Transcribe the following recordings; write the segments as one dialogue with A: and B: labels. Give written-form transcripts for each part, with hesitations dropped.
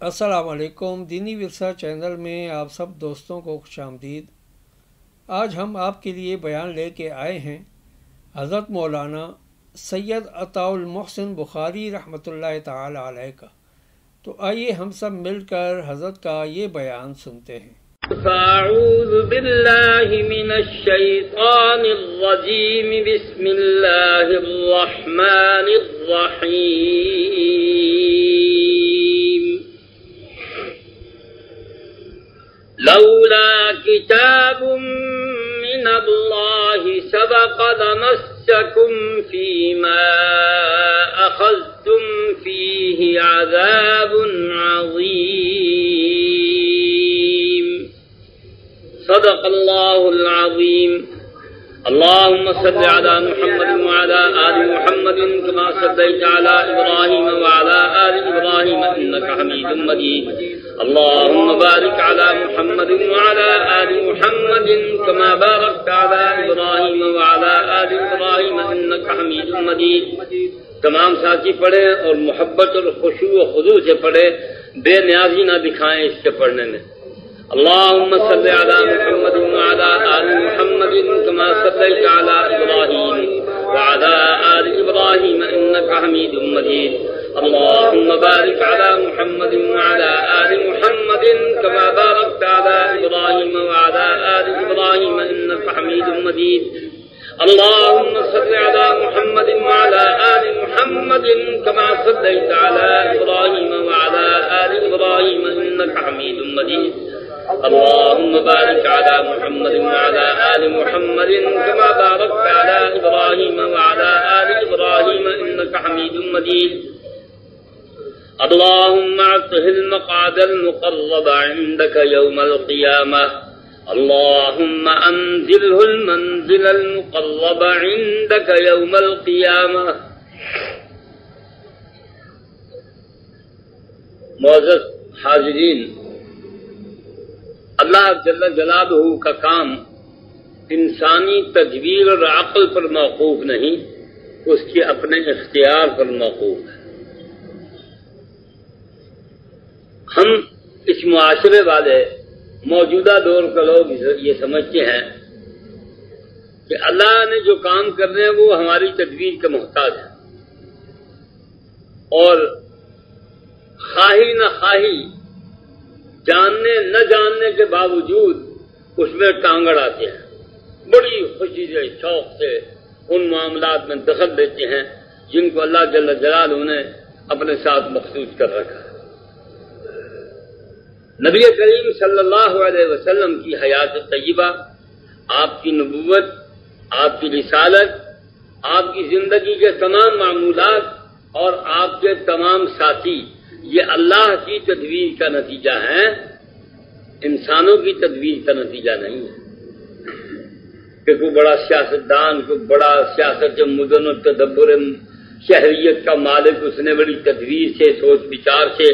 A: السلام علیکم۔ دینی ورثہ چینل میں آپ سب دوستوں کو خوش آمدید۔ آج ہم آپ کے لیے بیان لے کے آئے ہیں حضرت مولانا سید عطاء المحسن بخاری رحمۃ اللہ تعالی علیہ کا۔ تو آئیے ہم سب مل کر حضرت کا یہ بیان سنتے ہیں۔
B: فاعوذ باللہ من الشیطان الرجیم، بسم اللہ الرحمن الرحیم۔ لولا کتاب من اللہ سبق لمسکم فیما اخذتم فیہ عذاب عظیم۔ صدق اللہ العظیم۔ اللهم صل على محمد وعلى آل محمد كما صليت على إبراهيم وعلى آل إبراهيم إنك حميد مجيد۔ اللهم بارك على محمد وعلى آل محمد كما باركت على إبراهيم وعلى آل إبراهيم إنك حميد مجيد۔ تمام ساتھی پڑھیں اور محبت اور خشوع و خضوع سے پڑھیں، بے نیازی نہ دکھائیں اس کے پڑھنے میں۔ اللهم صل على محمد وعلى آل محمد كما صليت على إبراهيم وعلى آل إبراهيم إنك حميد مجيد۔ اللهم بارك على محمد وعلى آل محمد كما باركت على إبراهيم وعلى آل إبراهيم إنك حميد مجيد۔ اللهم صل على محمد وعلى آل محمد كما صليت على إبراهيم وعلى آل إبراهيم إنك حميد مجيد۔ اللهم بارك على محمد وعلى آل محمد كما باركت على إبراهيم وعلى آل إبراهيم إنك حميد مجيد۔ اللهم اعطه المقعد المقرب عندك يوم القيامة۔ اللهم أنزله المنزل المقرب عندك يوم القيامة۔ معزز حاضرین، اللہ جل جلالہ کا کام انسانی تدبیر اور عقل پر موقوف نہیں، اس کے اپنے اختیار پر موقوف ہے۔ ہم اس معاشرے والے موجودہ دور کا لوگ یہ سمجھتے ہیں کہ اللہ نے جو کام کرنے ہیں وہ ہماری تدبیر کا محتاج ہے، اور خواہی نہ خواہی، جاننے نہ جاننے کے باوجود اس میں ٹانگڑ آتے ہیں، بڑی خوشی سے شوق سے ان معاملات میں دخل دیتے ہیں جن کو اللہ جل جلالہ نے اپنے ساتھ مخصوص کر رکھا ہے۔ نبی کریم صلی اللہ علیہ وسلم کی حیات طیبہ، آپ کی نبوت، آپ کی رسالت، آپ کی زندگی کے تمام معمولات اور آپ کے تمام ساتھی، یہ اللہ کی تدبیر کا نتیجہ ہے، انسانوں کی تدبیر کا نتیجہ نہیں ہے کہ کوئی بڑا سیاستدان، کوئی بڑا سیاست مدن و تدبر شہریت کا مالک، اس نے بڑی تدبیر سے، سوچ بچار سے،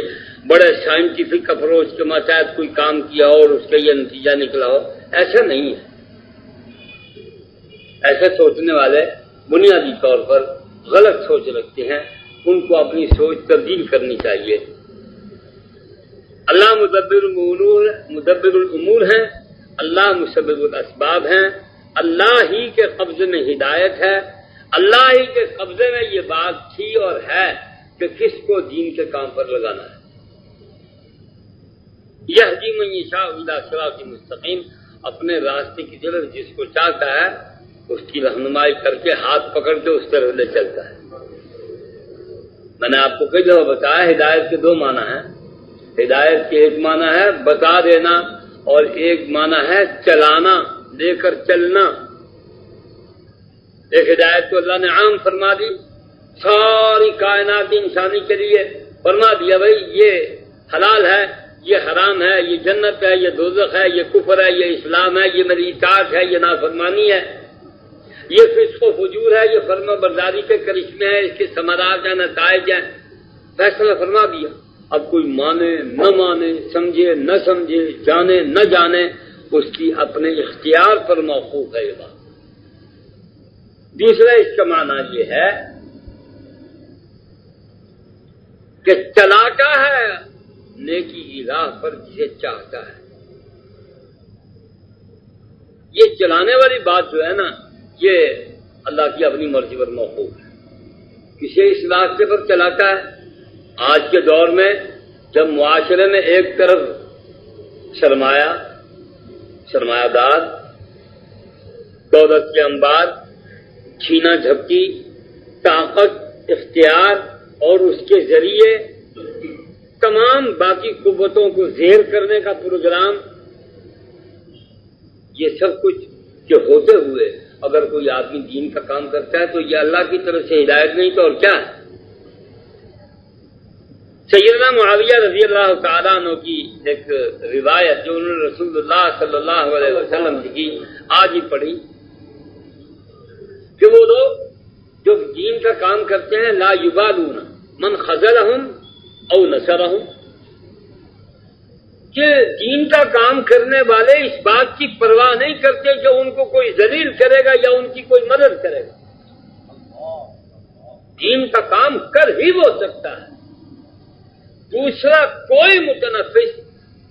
B: بڑے سائنٹیفک اپروچ کے ماتحت کوئی کام کیا اور اس کا یہ نتیجہ نکلا ہو، ایسا نہیں ہے۔ ایسے سوچنے والے بنیادی طور پر غلط سوچ رکھتے ہیں، ان کو اپنی سوچ تبدیل کرنی چاہیے۔ اللہ مدبر الامور ہیں، اللہ مسبب الاسباب ہیں، اللہ ہی کے قبضے میں ہدایت ہے، اللہ ہی کے قبضے میں یہ بات تھی اور ہے کہ کس کو دین کے کام پر لگانا ہے۔ یہدی من یشاء الی صراط مستقیم، اپنے راستے کی طرف جس کو چاہتا ہے اس کی رہنمائی کر کے ہاتھ پکڑ کے اس طرف لے چلتا ہے۔ میں نے آپ کو کئی دفعہ بتایا، ہدایت کے دو معنی ہیں۔ ہدایت کے ایک معنی ہے بتا دینا اور ایک معنی ہے چلانا، لے کر چلنا۔ ایک ہدایت تو اللہ نے عام فرما دی، ساری کائنات انسانی کے لیے فرما دیا، بھائی یہ حلال ہے، یہ حرام ہے، یہ جنت ہے، یہ دوزخ ہے، یہ کفر ہے، یہ اسلام ہے، یہ میری اطاعت ہے، یہ نافرمانی ہے، یہ فسق و فجور ہے، یہ فرما برداری کے کرشمے ہیں، اس کے ثمرات ہیں، نتائج ہیں، فیصلہ فرما دیا۔ اب کوئی مانے نہ مانے، سمجھے نہ سمجھے، جانے نہ جانے، اس کی اپنے اختیار پر موقوف ہے یہ بات۔ دوسرا اس کا معنی یہ ہے کہ چلاتا ہے نیکی کی راہ پر جسے چاہتا ہے. یہ چلانے والی بات جو ہے نا، یہ اللہ کی اپنی مرضی پر موقوف ہے. کسے اس راستے پر چلاتا ہے؟ آج کے دور میں جب معاشرے میں ایک طرف سرمایہ دار، دولت کے انبار، چھینا جھپٹی، طاقت، اختیار اور اس کے ذریعے تمام باقی قوتوں کو زیر کرنے کا پروگرام، یہ سب کچھ کے ہوتے ہوئے اگر کوئی آدمی دین کا کام کرتا ہے تو یہ اللہ کی طرف سے ہدایت نہیں تو اور کیا ہے؟ سیدنا معاویہ رضی اللہ تعالیٰ عنہ کی ایک روایت جو انہوں نے رسول اللہ صلی اللہ علیہ وسلم کی آج ہی پڑھی کہ وہ لوگ جو دین کا کام کرتے ہیں لا یبالون من خذلہم او نصرہم، کہ دین کا کام کرنے والے اس بات کی پرواہ نہیں کرتے کہ ان کو کوئی ذلیل کرے گا یا ان کی کوئی مدد کرے گا. دین کا کام کر ہی وہ سکتا ہے. دوسرا کوئی متنفس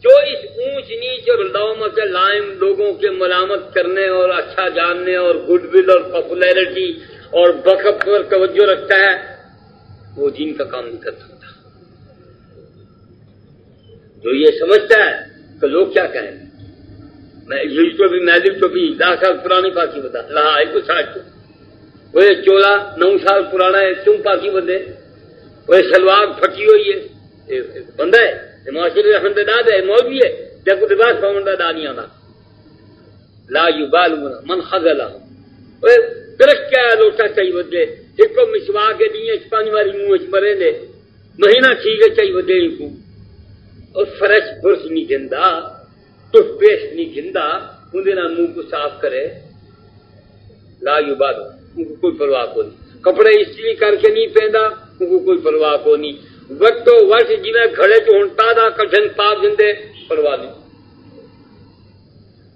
B: جو اس اونچ نیچ اور لومت لائم لوگوں کے ملامت کرنے اور اچھا جاننے اور گڈ ول اور پاپولیرٹی اور بک اپ پر توجہ رکھتا ہے وہ دین کا کام نہیں کر سکتا. جو یہ سمجھتا ہے کہ لوگ کیا کہیں گے، میں میلک تو بھی 10 سال پرانی پاکی بتا رہا ہے کچھ 60 وہ چولا 9 سال پرانا ہے تم پاکی بندے، وہ سلوار پھٹی ہوئی ہے بندہ ہے معاشرے رحمت داد ہے مولوی ہے جب کو لباس پاؤنڈا دانی آنا لا یبالون من خذلہم درخ کیا لوٹا چاہیے بدلے ایک کو مسوا کے دیے پانی والی منہ مرے دے مہینہ ٹھیک ہے چاہیے بدلے کو اور فرش برش نہیں گندا ٹوتھ پیسٹ نہیں گندا اندر منہ کو صاف کرے لا یبالون ان کو کوئی پرواہ کو نہیں. کپڑے استری کر کے نہیں پہندا ان کو کوئی پرواہ کو نہیں. وقتو وقت جی گھڑے چ ہنٹا دا کٹھن پاپ دے پرواہ نہیں.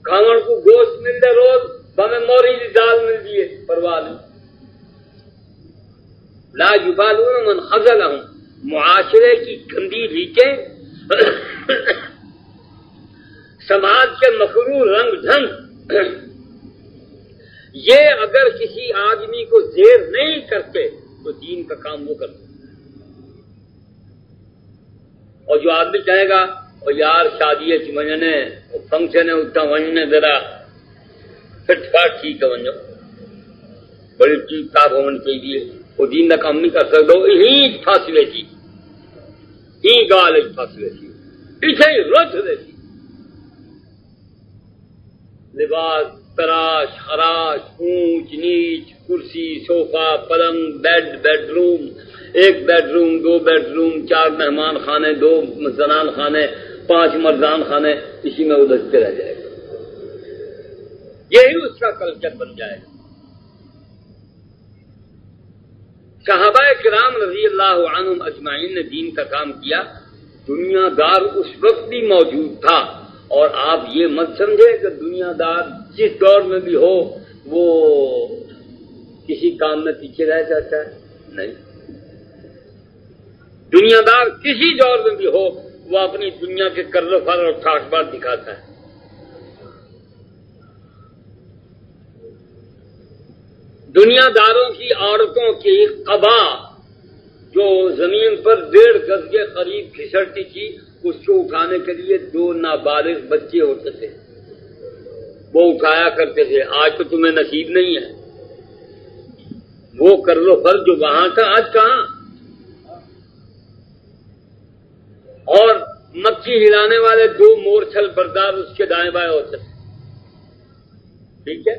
B: کھاون کو گوشت ملتے روز بھاوے موری کی دال ملتی ہے پرواہ نہیں. لا یبالون من خذلہم، معاشرے کی گندی ریتیں، سماج کے مکروہ رنگ ڈھنگ، یہ اگر کسی آدمی کو زیر نہیں کرتے تو دین کا کام وہ کرتے. اور جو آدمی کہے گا اور یار شادی ونجنے فنکشن ہے اتنا ونجنے ذرا فٹ فاٹ ٹھیک ہے ونجو بڑی ٹھیک ٹھاک ہونی چاہیے وہ دین کا کام نہیں کر سکتا. ہی فاصلے تھی ہی گال فاصلے تھی پیچھے ہی رت دیتی لباس تراش خراش اونچ نیچ کرسی صوفہ پلنگ bed room, 1 bed room 2 bed room 4 مہمان خانے 2 زنان خانے 5 مردان خانے، اسی میں ادھرتے رہ جائے گا. یہی اس کا کلچر بن جائے گا. صحابہ کرام رضی اللہ عنہم اجمعین نے دین کا کام کیا. دنیا دار اس وقت بھی موجود تھا اور آپ یہ مت سمجھے کہ دنیا دار جس دور میں بھی ہو وہ کسی کام میں پیچھے رہ جاتا ہے. نہیں، دنیا دار کسی دور میں بھی ہو وہ اپنی دنیا کے قرض و فر اور ٹھاٹ بات دکھاتا ہے. دنیا داروں کی عورتوں کی قبا جو زمین پر 1.5 گز کے قریب کھسٹتی تھی اس کو اٹھانے کے لیے 2 نابالغ بچے ہوتے تھے، وہ اٹھایا کرتے تھے. آج تو تمہیں نصیب نہیں ہے. وہ قرض و فر جو وہاں تھا آج کہاں. اور مکھی ہلانے والے 2 مورچھل بردار اس کے دائیں بائیں ہوتے تھے. ٹھیک ہے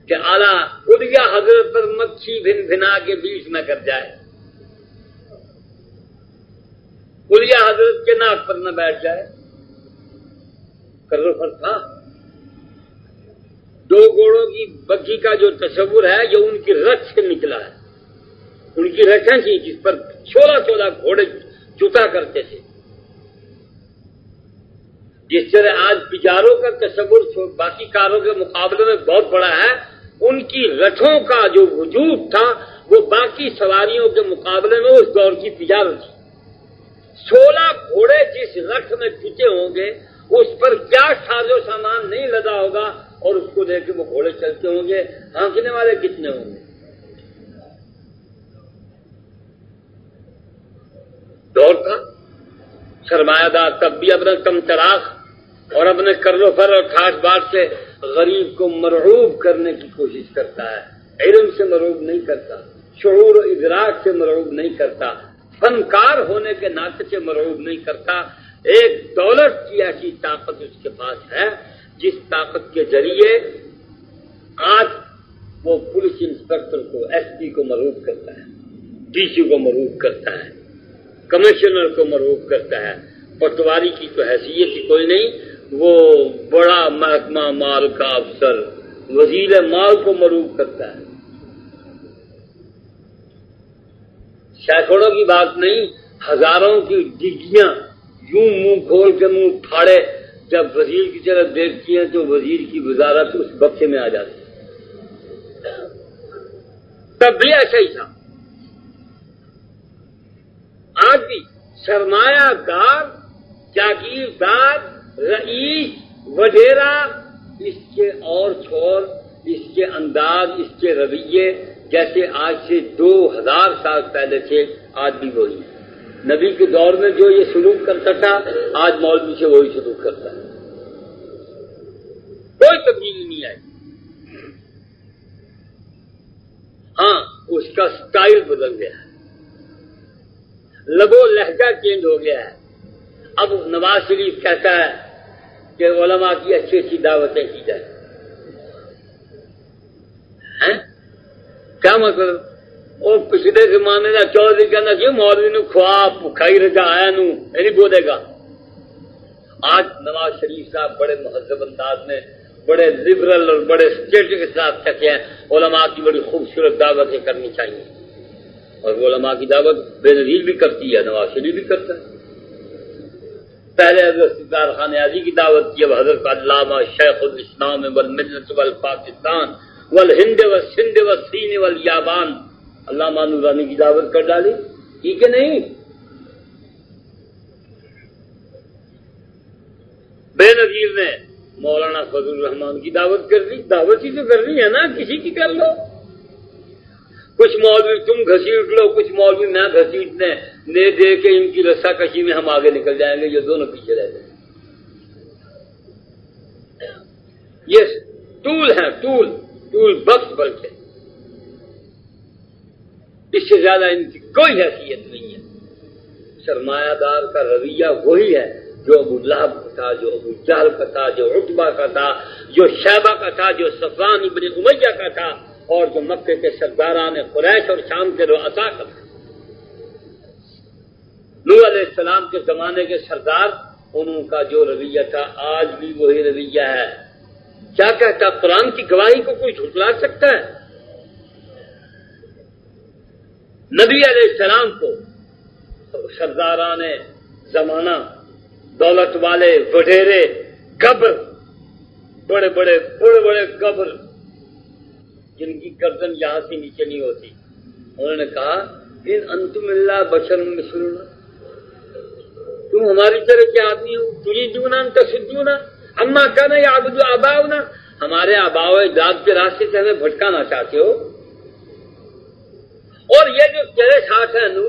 B: کہ اعلیٰ اڑیا حضرت پر مکھی بھن بھنا کے بیچ میں کر جائے، اڑیا حضرت کے ناک پر نہ بیٹھ جائے. قرض و فر تھا. 2 گھوڑوں کی بگھی کا جو تصور ہے یہ ان کی رچ سے نکلا ہے. ان کی رچیں تھی جس پر 16 گھوڑے جوتا کرتے تھے. جس طرح آج بجاروں کا تصور باقی کاروں کے مقابلے میں بہت بڑا ہے، ان کی رتھوں کا جو وجود تھا وہ باقی سواریوں کے مقابلے میں اس دور کی تجارت تھی. 16 گھوڑے جس رکھ میں کھینچے ہوں گے اس پر کیا ساز و سامان نہیں لدا ہوگا اور اس کو دیکھ کے وہ گھوڑے چلتے ہوں گے، ہانکنے والے کتنے ہوں گے؟ دور تھا سرمایہ دار تب بھی اپنا کم چراغ اور اپنے کرل و فر اور ٹھاٹ باٹ سے غریب کو مرعوب کرنے کی کوشش کرتا ہے، علم سے مرعوب نہیں کرتا، شعور و ادراک سے مرعوب نہیں کرتا، فنکار ہونے کے ناطے سے مرعوب نہیں کرتا۔ ایک دولت کی ایسی طاقت اس کے پاس ہے جس طاقت کے ذریعے آج وہ پولیس انسپکٹر کو، ایس پی کو مرعوب کرتا ہے، ڈی سی کو مرعوب کرتا ہے، کمشنر کو مرعوب کرتا ہے۔ پٹواری کی تو حیثیت ہی کوئی نہیں، وہ بڑا محکمہ مال کا افسر وزیر مال کو مرعوب کرتا ہے۔ سینکڑوں کی بات نہیں، ہزاروں کی ڈگیاں یوں منہ کھول کے منہ پھاڑے جب وزیر کی طرف دیکھتی ہیں تو وزیر کی وزارت اس بکسے میں آ جاتی ہے۔ تب بھی ایسا ہی تھا، آج بھی سرمایہ دار، جاگیردار، رئیس وغیرہ، اس کے اور چھوڑ، اس کے انداز، اس کے رویے جیسے آج سے 2000 سال پہلے تھے، آج بھی وہی۔ نبی کے دور میں جو یہ سلوک کرتا تھا آج مولوی سے وہی سلوک کرتا ہے، کوئی تبدیلی نہیں آئی۔ ہاں اس کا سٹائل بدل گیا ہے، لگو لہجہ چینج ہو گیا ہے۔ اب نواز شریف کہتا ہے کہ علماء کی اچھی اچھی دعوتیں کی جائیں، کیا مطلب؟ وہ پچھلے زمانے کا چودھری کہنا کہ مولوی نو خواب بھکائی رجا آیا نو نہیں بولے گا۔ آج نواز شریف صاحب بڑے مہذب انداز میں، بڑے لبرل اور بڑے اسٹیٹ کے ساتھ کہتے ہیں علماء کی بڑی خوبصورت دعوتیں کرنی چاہیے، اور وہ علماء کی دعوت بے نظیر بھی کرتی ہے، نواز شریف بھی کرتا ہے۔ پہلے حضرت ستار خان نیازی کی دعوت کی، اب حضرت علامہ شیخ الاسلام والملت والپاکستان والہند والسندھ والسین والیابان علامہ نورانی کی دعوت کر ڈالی، ٹھیک ہے نہیں؟ بے نظیر نے مولانا فضل الرحمان کی دعوت کر دی، دعوت ہی تو کرنی ہے نا، کسی کی کر لو۔ کچھ مولوی تم گھسیٹ لو، کچھ مولوی میں گھسیٹنے نے دے کے ان کی رسا کشی میں ہم آگے نکل جائیں گے، یہ دونوں پیچھے رہ جائیں گے۔ یہ ٹول ہیں، ٹول بخش بلکہ اس سے زیادہ ان کی کوئی حیثیت نہیں ہے۔ سرمایہ دار کا رویہ وہی ہے جو ابو لہب کا تھا، جو ابو جہل کا تھا، جو عتبہ کا تھا، جو شیبہ کا تھا، جو صفوان ابن امیہ کا تھا، اور جو مکے کے سرداران قریش اور شام کے رؤساء کا تھا۔ نوح علیہ السلام کے زمانے کے سردار، انہوں کا جو رویہ تھا آج بھی وہی رویہ ہے۔ کیا کہتا؟ قرآن کی گواہی کو کوئی جھٹلا سکتا ہے؟ نبی علیہ السلام کو سرداران زمانہ، دولت والے، وڈیرے، گبر، بڑے بڑے گبر جن کی گردن یہاں سے نیچے نہیں ہوتی، انہوں نے کہا ان انتم الا بشر مثلنا، تم ہماری طرح کے آدمی ہو، تریدون ان تصدونا اما کان یعبد آباؤنا، ہمارے آباء و اجداد کے راستے سے ہمیں بھٹکانا چاہتے ہو، اور یہ جو تیرے ساتھ ہے نو،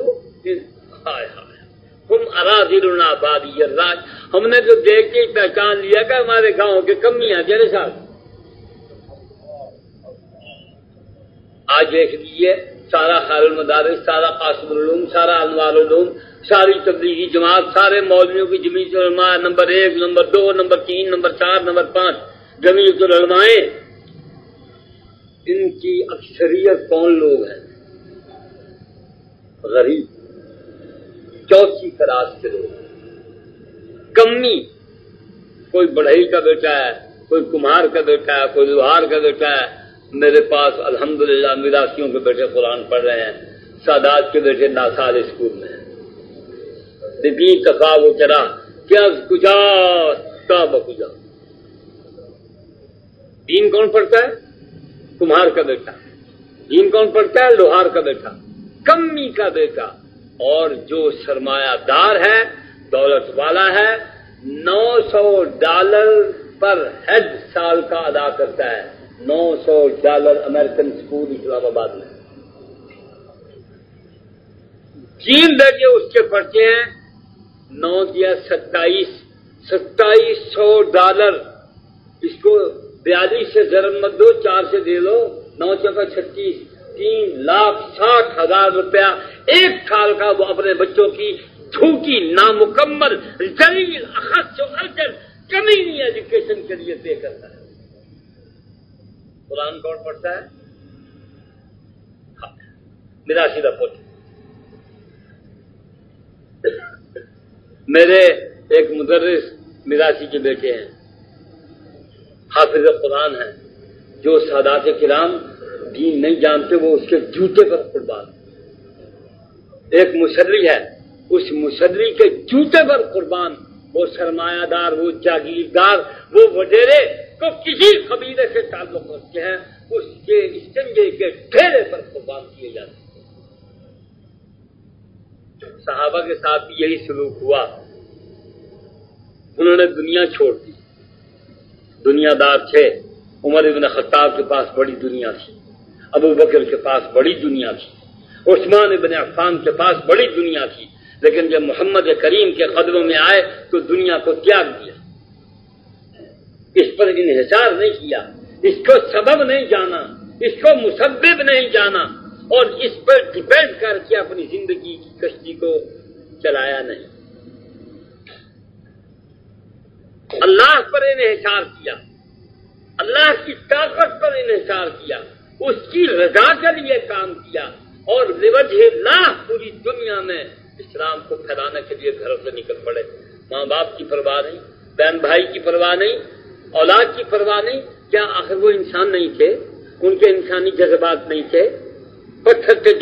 B: ہائے ہائے ہم اراذلنا بادی الرائے، ہم نے تو دیکھ کے پہچان لیا کہ ہمارے گاؤں کے کمیاں تیرے ساتھ۔ آج دیکھ لیجیے سارا خیر المدارس، سارا قاسم العلوم، سارا انوار العلوم، ساری تبلیغی جماعت، سارے مولویوں کی جمیعت علماء number 1، number 2، number 3، number 4، number 5 Jamiat العلماء، ان کی اکثریت کون لوگ ہیں؟ غریب، چوتھی کلاس کے لوگ، کمی، کوئی بڑھئی کا بیٹا ہے، کوئی کمہار کا بیٹا ہے، کوئی لوہار کا بیٹا ہے۔ میرے پاس الحمدللہ میراثیوں کے بیٹے قرآن پڑھ رہے ہیں، سادات کے بیٹے ناسال اسکول میں ہیں۔ دین کفا وہ چرا کیا کجا تا بکجا، دین کون پڑھتا ہے؟ کمہار کا بیٹا۔ دین کون پڑھتا ہے؟ لوہار کا بیٹا، کمی کا بیٹا، اور جو سرمایہ دار ہے، دولت والا ہے، $900 پر ہیڈ سال کا ادا کرتا ہے۔ $900 امریکن اسکول اسلام آباد میں 3 بیٹے اس کے پڑھتے ہیں، 9 دیا 2700 اس کو 42 سے ضرب مت دو، 4 سے دے لو، 9 چوکا 36، 3,60,000 روپیہ ایک سال کا وہ اپنے بچوں کی جھوٹی، نامکمل، ذلیل، اخذ و ارجل، کمینی ایجوکیشن کے لیے پے کرتا ہے۔ قرآن کون پڑھتا ہے؟ میرا سیدھا پوچھ، میرے ایک مدرس میراثی کے بیٹے ہیں، حافظ قرآن ہیں، جو سادات کرام دین نہیں جانتے وہ اس کے جوتے پر قربان۔ ایک مصری ہے، اس مصری کے جوتے پر قربان۔ وہ سرمایہ دار، وہ جاگیردار، وہ وڈیرے تو کسی قبیلے سے تعلق رکھتے ہیں، اس کے استنجے کے ڈھیرے پر قربان کیے جاتے ہیں۔ صحابہ کے ساتھ بھی یہی سلوک ہوا، انہوں نے دنیا چھوڑ دی، دنیا دار تھے۔ عمر ابن خطاب کے پاس بڑی دنیا تھی، ابو بکر کے پاس بڑی دنیا تھی، عثمان ابن عفان کے پاس بڑی دنیا تھی، لیکن جب محمد کریم کے قدموں میں آئے تو دنیا کو تیاگ دیا، اس پر انحصار نہیں کیا، اس کو سبب نہیں جانا، اس کو مسبب نہیں جانا، اور اس پر ڈپینڈ کر کے اپنی زندگی کی کشتی کو چلایا نہیں، اللہ پر انحصار کیا، اللہ کی طاقت پر انحصار کیا، اس کی رضا کے لیے کام کیا، اور لوجہ اللہ پوری دنیا میں اسلام کو پھیلانے کے لیے گھروں سے نکل پڑے۔ ماں باپ کی پرواہ نہیں، بہن بھائی کی پرواہ نہیں، اولاد کی پرواہ نہیں۔ کیا آخر وہ انسان نہیں تھے؟ ان کے انسانی جذبات نہیں تھے؟ پتھر کے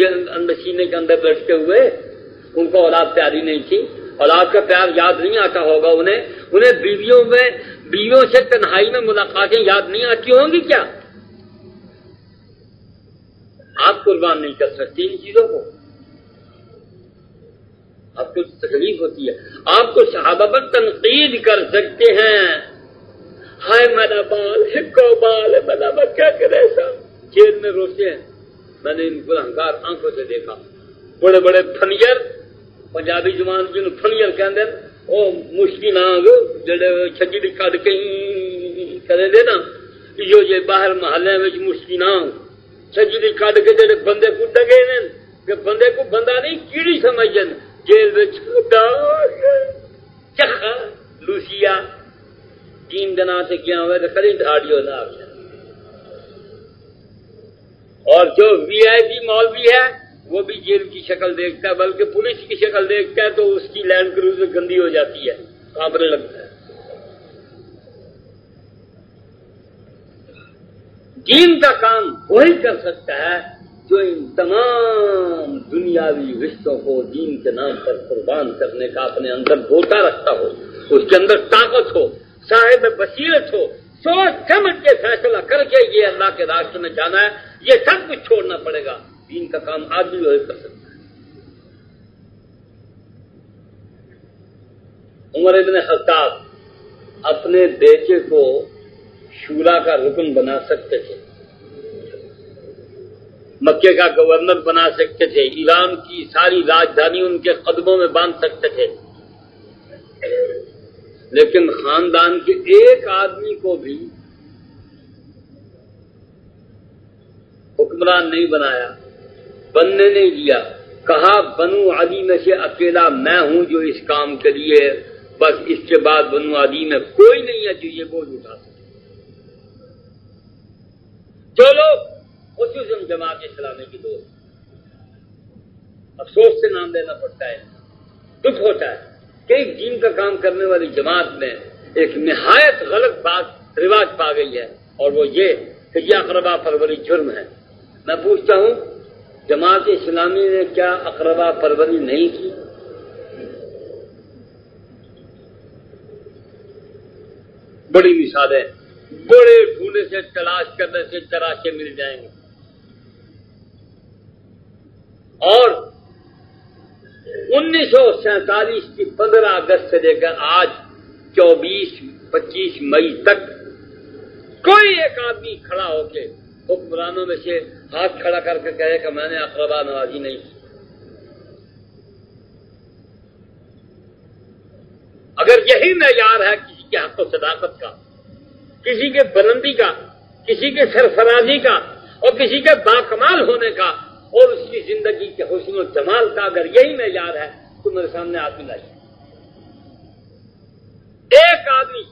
B: سینے کے اندر بیٹھتے ہوئے ان کو اولاد پیاری نہیں تھی؟ اولاد کا پیار یاد نہیں آتا ہوگا انہیں بیویوں سے تنہائی میں ملاقاتیں یاد نہیں آتی ہوں گی کیا؟ آپ قربان نہیں کر سکتے ان چیزوں کو، آپ کو تکلیف ہوتی ہے۔ آپ کو صحابہ پر تنقید کر سکتے ہیں، ہائے میرا بال، ہکو بال ہے میرا، میں کیا کرے ایسا، جیل میں روتے ہیں۔ میں نے ان کو ہنکار آنکھوں سے دیکھا، بڑے بڑے فنیر، پنجابی زبان جن فنیر کے اندر وہ مشکی ناگ جڑے چھجی کٹ کے کرے دے نا، یہ باہر محلے میں مشکی ناگ چھجی کٹ کے جڑے بندے کو ڈگے نے، کہ بندے کو بندہ نہیں کیڑی سمجھن، جیل میں چکھا لوسیا 3 دن سے کیا ہوئے تو کدی ڈھاڑیو نہ آ۔ اور جو وی آئی پی مولوی ہے وہ بھی جیل کی شکل دیکھتا ہے، بلکہ پولیس کی شکل دیکھتا ہے تو اس کی لینڈ کروزر گندی ہو جاتی ہے، کانپنے لگتا ہے۔ دین کا کام وہی کر سکتا ہے جو ان تمام دنیاوی رشتوں کو دین کے نام پر قربان کرنے کا اپنے اندر گوتا رکھتا ہو، اس کے اندر طاقت ہو، صاحب بصیرت ہو، سوچ سمجھ کے فیصلہ کر کے یہ اللہ کے راستے میں جانا ہے، یہ سب کچھ چھوڑنا پڑے گا۔ دین کا کام آدمی وہی کر سکتا ہے۔ عمر ابن خطاب اپنے بیٹے کو شورا کا رکن بنا سکتے تھے، مکے کا گورنر بنا سکتے تھے، ایران کی ساری راجدھانی ان کے قدموں میں باندھ سکتے تھے، لیکن خاندان کے ایک آدمی کو بھی حکمران نہیں بنایا، بننے نہیں دیا۔ کہا بنو عدی میں سے اکیلا میں ہوں جو اس کام کے لیے، بس اس کے بعد بنو عدی میں کوئی نہیں ہے جو یہ بوجھ اٹھا سکے۔ جو لوگ خصوصاً جماعت اسلامی کی دوست، افسوس سے نام لینا پڑتا ہے، دکھ ہوتا ہے کہ ایک دین کا کام کرنے والی جماعت میں ایک نہایت غلط بات رواج پا گئی ہے، اور وہ یہ کہ یہ اقربا پروری جرم ہے۔ میں پوچھتا ہوں جماعت اسلامی نے کیا اقربا پروری نہیں کی؟ بڑی مثالیں، بڑے ڈھونڈے سے تلاش کرنے سے تراشے مل جائیں گے، اور 1947 کی 15 اگست سے لے کر آج 24-25 مئی تک کوئی ایک آدمی کھڑا ہو کے حکمرانوں میں سے ہاتھ کھڑا کر کے کہے کہ میں نے اقربا نوازی نہیں کی. اگر یہی معیار ہے کسی کے حق و صداقت کا، کسی کے بلندی کا، کسی کے سرفرازی کا اور کسی کے باکمال ہونے کا اور اس کی زندگی کے حسن و جمال کا، اگر یہی معیار ہے تو میرے سامنے آدمی لائیے. ایک آدمی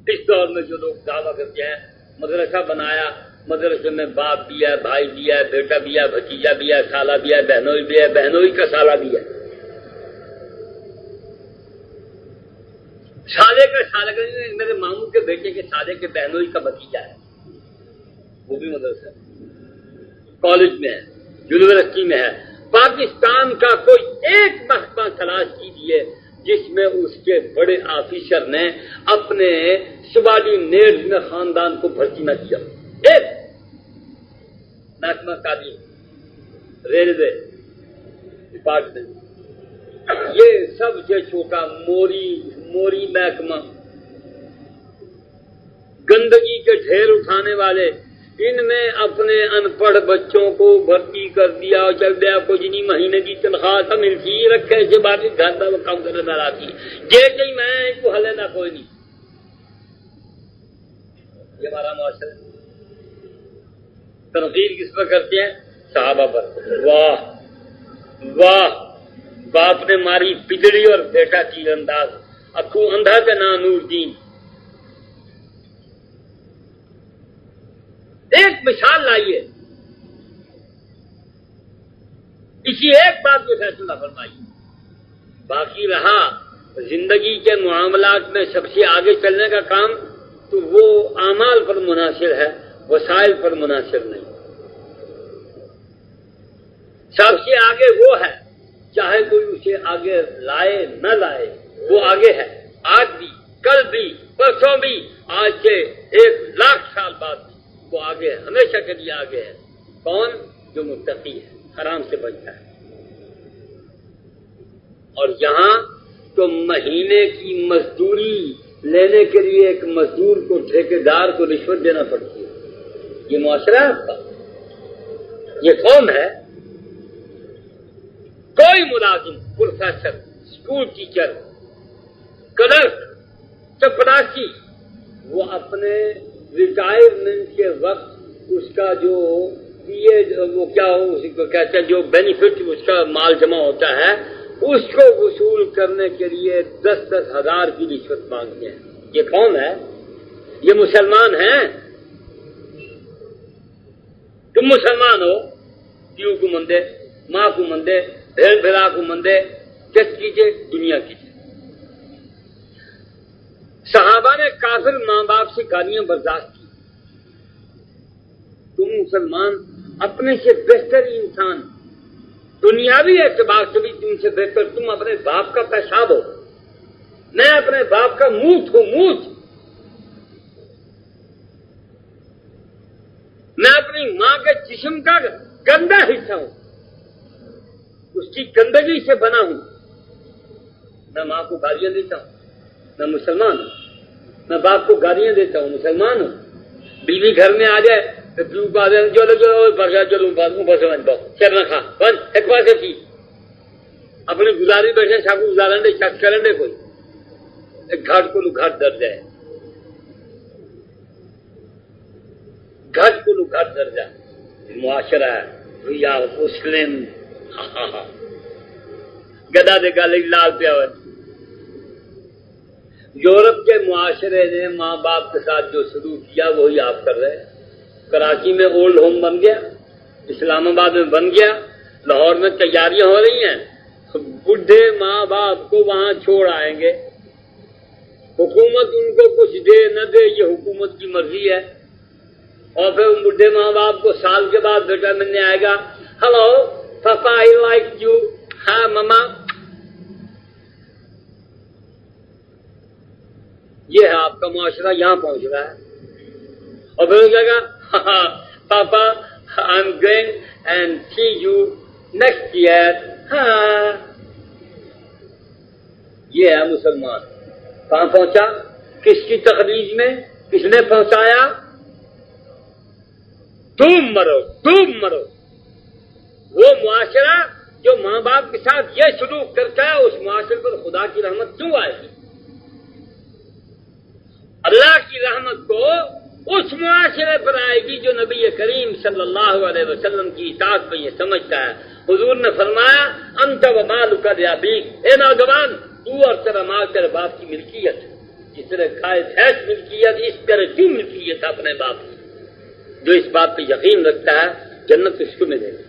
B: اس دور میں جو لوگ دعویٰ کرتے ہیں مدرسہ بنایا، مدرسے میں باپ بھی ہے، بھائی بھی ہے، بیٹا بھی ہے، بھتیجا بھی ہے، سالہ بھی ہے، بہنوئی بھی ہے، بہنوئی کا سالہ بھی ہے، سالے کا سالہ کا میرے ماموں کے بیٹے کے سالے کے بہنوئی کا بھتیجا ہے، وہ بھی مدرسہ کالج میں ہے، یونیورسٹی میں ہے. پاکستان کا کوئی ایک محکمہ تلاش کیجیے جس میں اس کے بڑے آفیسر نے اپنے سبارڈینیٹس میں خاندان کو بھرتی نہ کیا. ایک محکمہ تعلیم، ریلوے ڈپارٹمنٹ، یہ سب سے چھوٹا موری محکمہ، گندگی کے ڈھیر اٹھانے والے، ان میں اپنے ان پڑھ بچوں کو بھرتی کر دیا اور چل دیا. کچھ نہیں، مہینے کی تنخواہ سب ملتی رکھے سے باقی گھر کا وہ کام کرنے نہ آتی یہ کہ میں کو حل نہ کوئی نہیں. یہ ہمارا معاشرہ ہے. تنقید کس پر کرتے ہیں؟ صحابہ پر. واہ واہ، باپ نے ماری پگڑی اور بیٹا تیر انداز، اکھو اندھا کا نا نور دین. ایک مثال لائیے، اسی ایک بات کو فیصلہ فرمائیے. باقی رہا زندگی کے معاملات میں سب سے آگے چلنے کا کام، تو وہ اعمال پر منحصر ہے، وسائل پر منحصر نہیں. سب سے آگے وہ ہے، چاہے کوئی اسے آگے لائے نہ لائے، وہ آگے ہے. آج بھی، کل بھی، پرسوں بھی، آج سے 1,00,000 سال بعد بھی وہ آگے ہے، ہمیشہ کے لیے آگے ہے. کون؟ جو متقی ہے، حرام سے بچتا ہے. اور یہاں تو مہینے کی مزدوری لینے کے لیے ایک مزدور کو، ٹھیکیدار کو رشوت دینا پڑتی ہے. یہ معاشرہ ہے آپ کا، یہ قوم ہے. کوئی ملازم، پروفیسر، اسکول ٹیچر، کلرک، چپراسی، وہ اپنے ریٹائرمنٹ کے وقت اس کا جو وہ کیا اس کو کہتے ہیں جو بینیفٹ اس کا مال جمع ہوتا ہے، اس کو وصول کرنے کے لیے 10-10 ہزار کی رشوت مانگتے ہیں. یہ کون ہے؟ یہ مسلمان ہیں. تم مسلمان ہو، پیو کو مندے، ماں کو مندے، بہن بھرا کو مندے، کس کیجیے؟ دنیا کیجیے. صحابہ نے کافر ماں باپ سے گالیاں برداشت کی. تم مسلمان اپنے سے بہتر انسان، دنیاوی اعتبار سے بھی تم سے بہتر، تم اپنے باپ کا پیشاب ہو، میں اپنے باپ کا منہ ہوں، منہ میں اپنی ماں کے جسم کا گندا حصہ ہوں، اس کی گندگی سے بنا ہوں. میں ماں کو گالیاں دیتا ہوں، میں مسلمان ہوں. میں باپ کو گالیاں دیتا ہوں، مسلمان ہوں. بیوی گھر میں آ جائے تو بیو کو آ جائے چلو اوپر سمجھ پاؤ چلنا کھا بند ایک بار سے کی اپنی گزاری بیٹھے ساکو گزارن دے چک کرن دے کوئی ایک گھاٹ کو گھاٹ در جائے گھاٹ کو گھاٹ در جائے. معاشرہ ہے یا مسلم گدا دے گالے لال پیا ہوئے. یورپ کے معاشرے نے ماں باپ کے ساتھ جو سلوک کیا وہی آپ کر رہے ہیں. کراچی میں اولڈ ہوم بن گیا، اسلام آباد میں بن گیا، لاہور میں تیاریاں ہو رہی ہیں. بڈھے ماں باپ کو وہاں چھوڑ آئیں گے. حکومت ان کو کچھ دے نہ دے یہ حکومت کی مرضی ہے. اور پھر ان بڈھے ماں باپ کو سال کے بعد بیٹا ملنے آئے گا. ہلو پاپا آئی لائک یو. ہاں مما. یہ ہے آپ کا معاشرہ، یہاں پہنچ رہا ہے. اور پھر کہے گا پاپا I'm going and see you next year. ہاں یہ ہے مسلمان. کہاں پہنچا؟ کس کی تخریج میں؟ کس نے پہنچایا؟ تم مرو تم مرو. وہ معاشرہ جو ماں باپ کے ساتھ یہ سلوک کرتا ہے اس معاشرے پر خدا کی رحمت کیوں آئے گی؟ اللہ کی رحمت کو اس معاشرے پر آئے گی جو نبی کریم صلی اللہ علیہ وسلم کی اطاعت میں یہ سمجھتا ہے. حضور نے فرمایا انت و مالک لابیک، اے نوجوان تو اور تیرا مال تیرے باپ کی ملکیت ہے. جس طرح قائد حیث ملکیت اس طرح کیوں ملکیت ہے اپنے باپ کی. جو اس بات پہ یقین رکھتا ہے جنت اس کو ملے گی.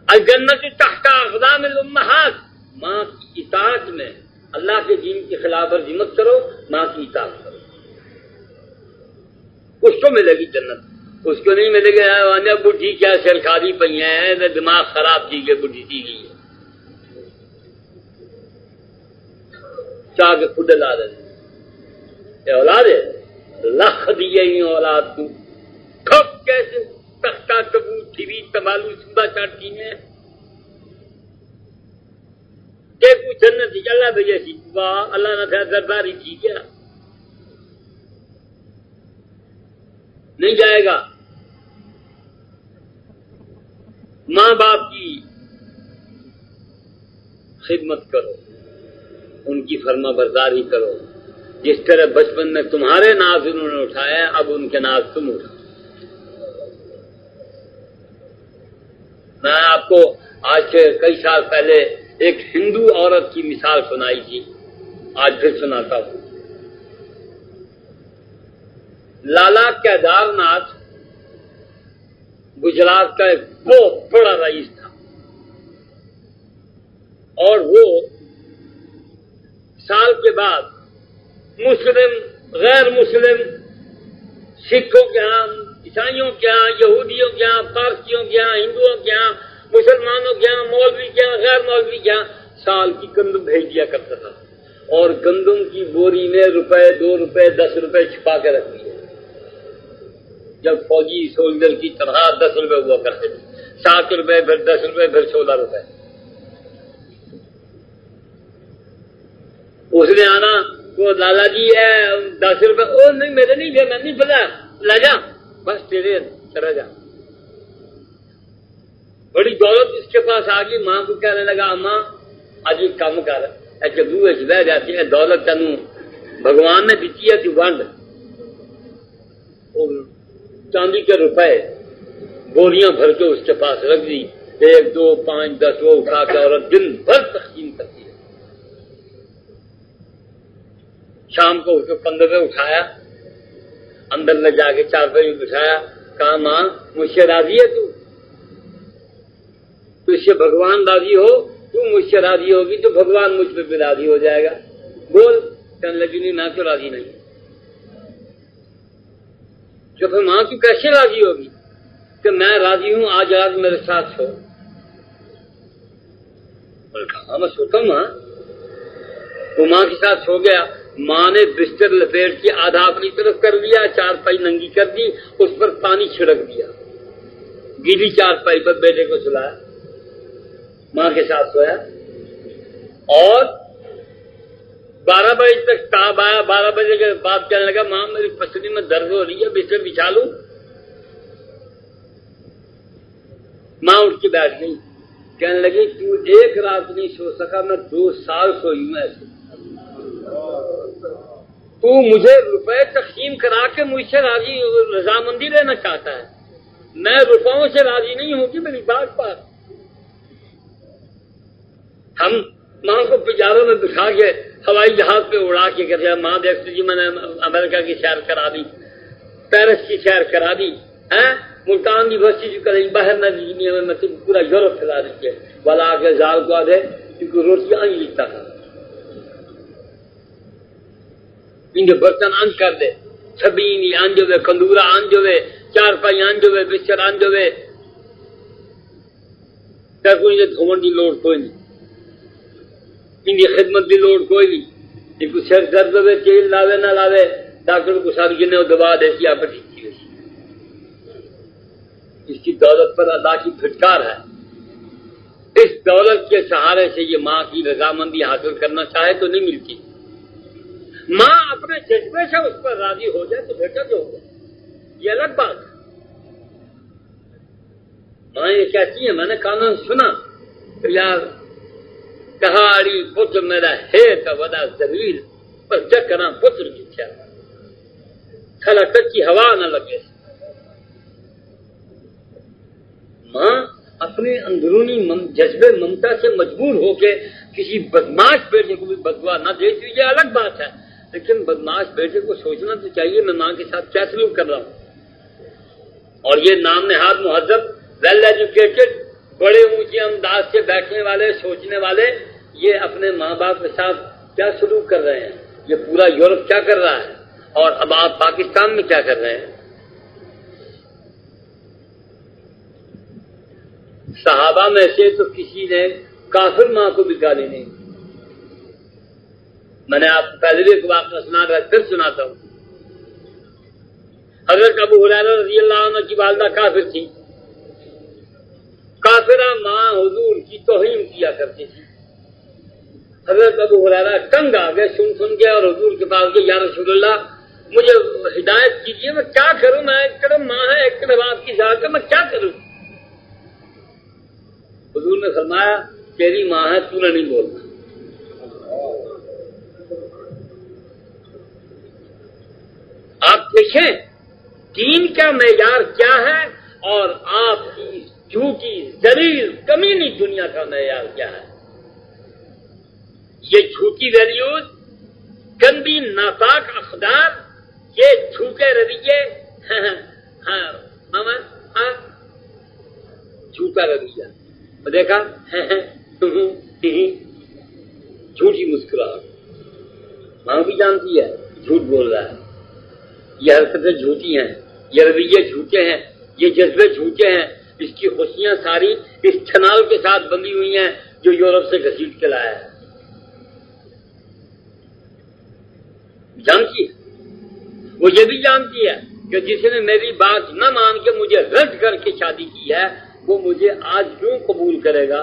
B: الجنت تحت اقدام الامہات. ماں کی اطاعت میں اللہ کے دین کی خلاف ورزی مت کرو، ماں کی اطاعت کرو، اس کو ملے گی جنت. اس کو نہیں ملے گی بڈھی کیا سر کھاری پہ ہیں، دماغ خراب کی گئی بڈھی کی گئی ہے، چاہ کے خود لا دے. اولاد ہے لکھ دیے اولاد کو کھپ کیسے تختہ کبوت ٹی وی تمالو سودا چاٹتی ہیں کہ کوئی جنت اللہ بھیجے سی. واہ اللہ نہ تھا درباری تھی کیا؟ نہیں جائے گا. ماں باپ کی خدمت کرو، ان کی فرما برداری کرو. جس طرح بچپن میں تمہارے ناز انہوں نے اٹھایا اب ان کے ناز تم اٹھاؤ. میں آپ کو آج سے کئی سال پہلے ایک ہندو عورت کی مثال سنائی تھی، آج پھر سناتا ہوں. لالا کیدار ناتھ گجرات کا ایک بہت بڑا رئیس تھا اور وہ سال کے بعد مسلم غیر مسلم سکھوں کے ہاں، عیسائیوں کے ہاں، یہودیوں کے ہاں، پارسیوں کے ہاں، ہندوؤں کے ہاں، مسلمانوں کے ہاں، مولوی کے ہاں، غیر مولوی کے ہاں سال کی گندم بھیج دیا کرتا تھا اور گندم کی بوری میں روپے 2 روپے 10 روپے چھپا کے رکھ دیے. جب فوجی سولجر کی تنخواہ 10 روپے ہوا کرتے تھے، 7 روپے پھر 10 روپے پھر 16 روپے. اس نے آنا وہ لالا جی ہے 10 روپے. او نہیں میرے نہیں لینا نہیں پتا لے جا بس تیرے چلا جا. بڑی دولت اس کے پاس آ گئی. ماں کو کہنے لگا اماں آج ایک کام کر جگو بہ جاتی ہے دولت تینوں بھگوان نے دیتی ہے تو ونڈ. چاندی کے روپے بوریاں بھر کے اس کے پاس رکھ دی. 1 2 5 10 وہ اٹھا کے عورت دن بھر تقسیم کرتی ہے. شام کو اس کو 15 روپے اٹھایا اندر لے جا کے 4 روپے بٹھایا. کہا ماں مجھ سے راضی ہے تو اس سے بھگوان راضی ہو، تو مجھ سے راضی ہوگی تو بھگوان مجھ پہ بھی راضی ہو جائے گا. بول. کہنے لگی نہیں میں تو راضی نہیں. کہ پھر ماں تو کیسے راضی ہوگی؟ کہ میں راضی ہوں آج رات میرے ساتھ سو. کہا میں سوتا ہوں ماں. وہ ماں کے ساتھ سو گیا. ماں نے بستر لپیٹ کے آدھا اپنی طرف کر لیا، 4 پائی ننگی کر دی، اس پر پانی چھڑک دیا، گیلی 4 پائی پر بیٹے کو سلایا، ماں کے ساتھ سویا اور 12 بجے تک تاب آیا. 12 بجے کے بعد کہنے لگا ماں میری پسلی میں درد ہو رہی ہے بستر بچھا لوں. ماں اٹھ کے بیٹھ گئی. کہنے لگی تو 1 رات نہیں سو سکا، میں 2 سال سوئی ہوں ایسے. تو مجھے روپے تقسیم کرا کے مجھ سے راضی رضامندی لینا چاہتا ہے. میں روپوں سے راضی نہیں ہوتی میری بات پر. ہم ماں کو پجاروں میں بٹھا کے ہوائی جہاز پہ اڑا کے کر دیا. ماں دیکھتے جی میں نے امریکہ کی سیر کرا دی، پیرس کی سیر کرا دی، ملتان یونیورسٹی جو کریں باہر نہ دنیا میں پورا یورپ پھیلا دیتے والا آ کے زال کو آدھے کیونکہ روٹیاں ہی لکھتا تھا. ان کے برتن آن کر دے، چھبینی آن جو وے، کندورا آن جو وے، 4 پائی آن جو وے، بستر آن جو وے. کوئی دھومن کی لوڑ کوئی نہیں، ان کی خدمت کی لوڑ کوئی نہیں. ان کو سر درد ہوئے تیل لاوے نہ لاوے ڈاکٹر کو ساری جنہیں دبا دے سی آپ ٹھیک کی. اس کی دولت پر اللہ کی پھٹکار ہے. اس دولت کے سہارے سے یہ ماں کی رضامندی حاصل کرنا چاہے تو نہیں ملتی. ماں اپنے جذبے سے اس پر راضی ہو جائے تو بیٹا جو ہوگا یہ الگ بات ہے. ماں یہ کہتی ہے، میں نے کانا سنا کہ یار کہاڑی پتر میرا ہے تو بڑا ذلیل پر چکرا پتر کی کیا کھلا کچی ہوا نہ لگے. ماں اپنے اندرونی جذبے ممتا سے مجبور ہو کے کسی بدماش بیٹے کو بھی بدوا نہ دے تو یہ الگ بات ہے، لیکن بدماش بیٹے کو سوچنا تو چاہیے میں ماں کے ساتھ کیا سلوک کر رہا ہوں. اور یہ نام نہاد مہذب ویل ایجوکیٹڈ بڑے اونچے انداز سے بیٹھنے والے سوچنے والے یہ اپنے ماں باپ کے ساتھ کیا سلوک کر رہے ہیں. یہ پورا یورپ کیا کر رہا ہے اور اب آپ پاکستان میں کیا کر رہے ہیں. صحابہ میں سے تو کسی نے کافر ماں کو بھی گالی نہیں. میں نے آپ کو پہلے بھی ایک واقعہ سنا رہا پھر سناتا ہوں. حضرت ابو ہریرہ رضی اللہ عنہ کی والدہ کافر تھی. کافرہ ماں حضور کی توہین کیا کرتی تھی. حضرت ابو ہریرہ تنگ آ گئے سن کے اور حضور کے پاس گئے، یا رسول اللہ مجھے ہدایت کیجیے، میں کیا کروں، میں ایک طرف ماں ہے ایک طرف آپ کی ذات ہے، میں کیا کروں. حضور نے فرمایا تیری ماں ہے تو نے نہیں بولنا. آپ دیکھیں دین کا معیار کیا ہے اور آپ کی جھوٹی ذلیل کمینی دنیا کا معیار کیا ہے. یہ جھوٹی ویلیوز، گندی ناپاک اقدار، یہ جھوٹے رویے، جھوٹا رویہ دیکھا، جھوٹی مسکراہٹ. ماں بھی جانتی ہے جھوٹ بول رہا ہے، یہ حرکتیں جھوٹی ہیں، یہ رویے جھوٹے ہیں، یہ جذبے جھوٹے ہیں. اس کی خوشیاں ساری اس چھنال کے ساتھ بندھی ہوئی ہیں جو یورپ سے گھسیٹ کے لایا ہے. جانتی ہے وہ یہ بھی جانتی ہے کہ جس نے میری بات نہ مان کے مجھے رد کر کے شادی کی ہے وہ مجھے آج کیوں قبول کرے گا.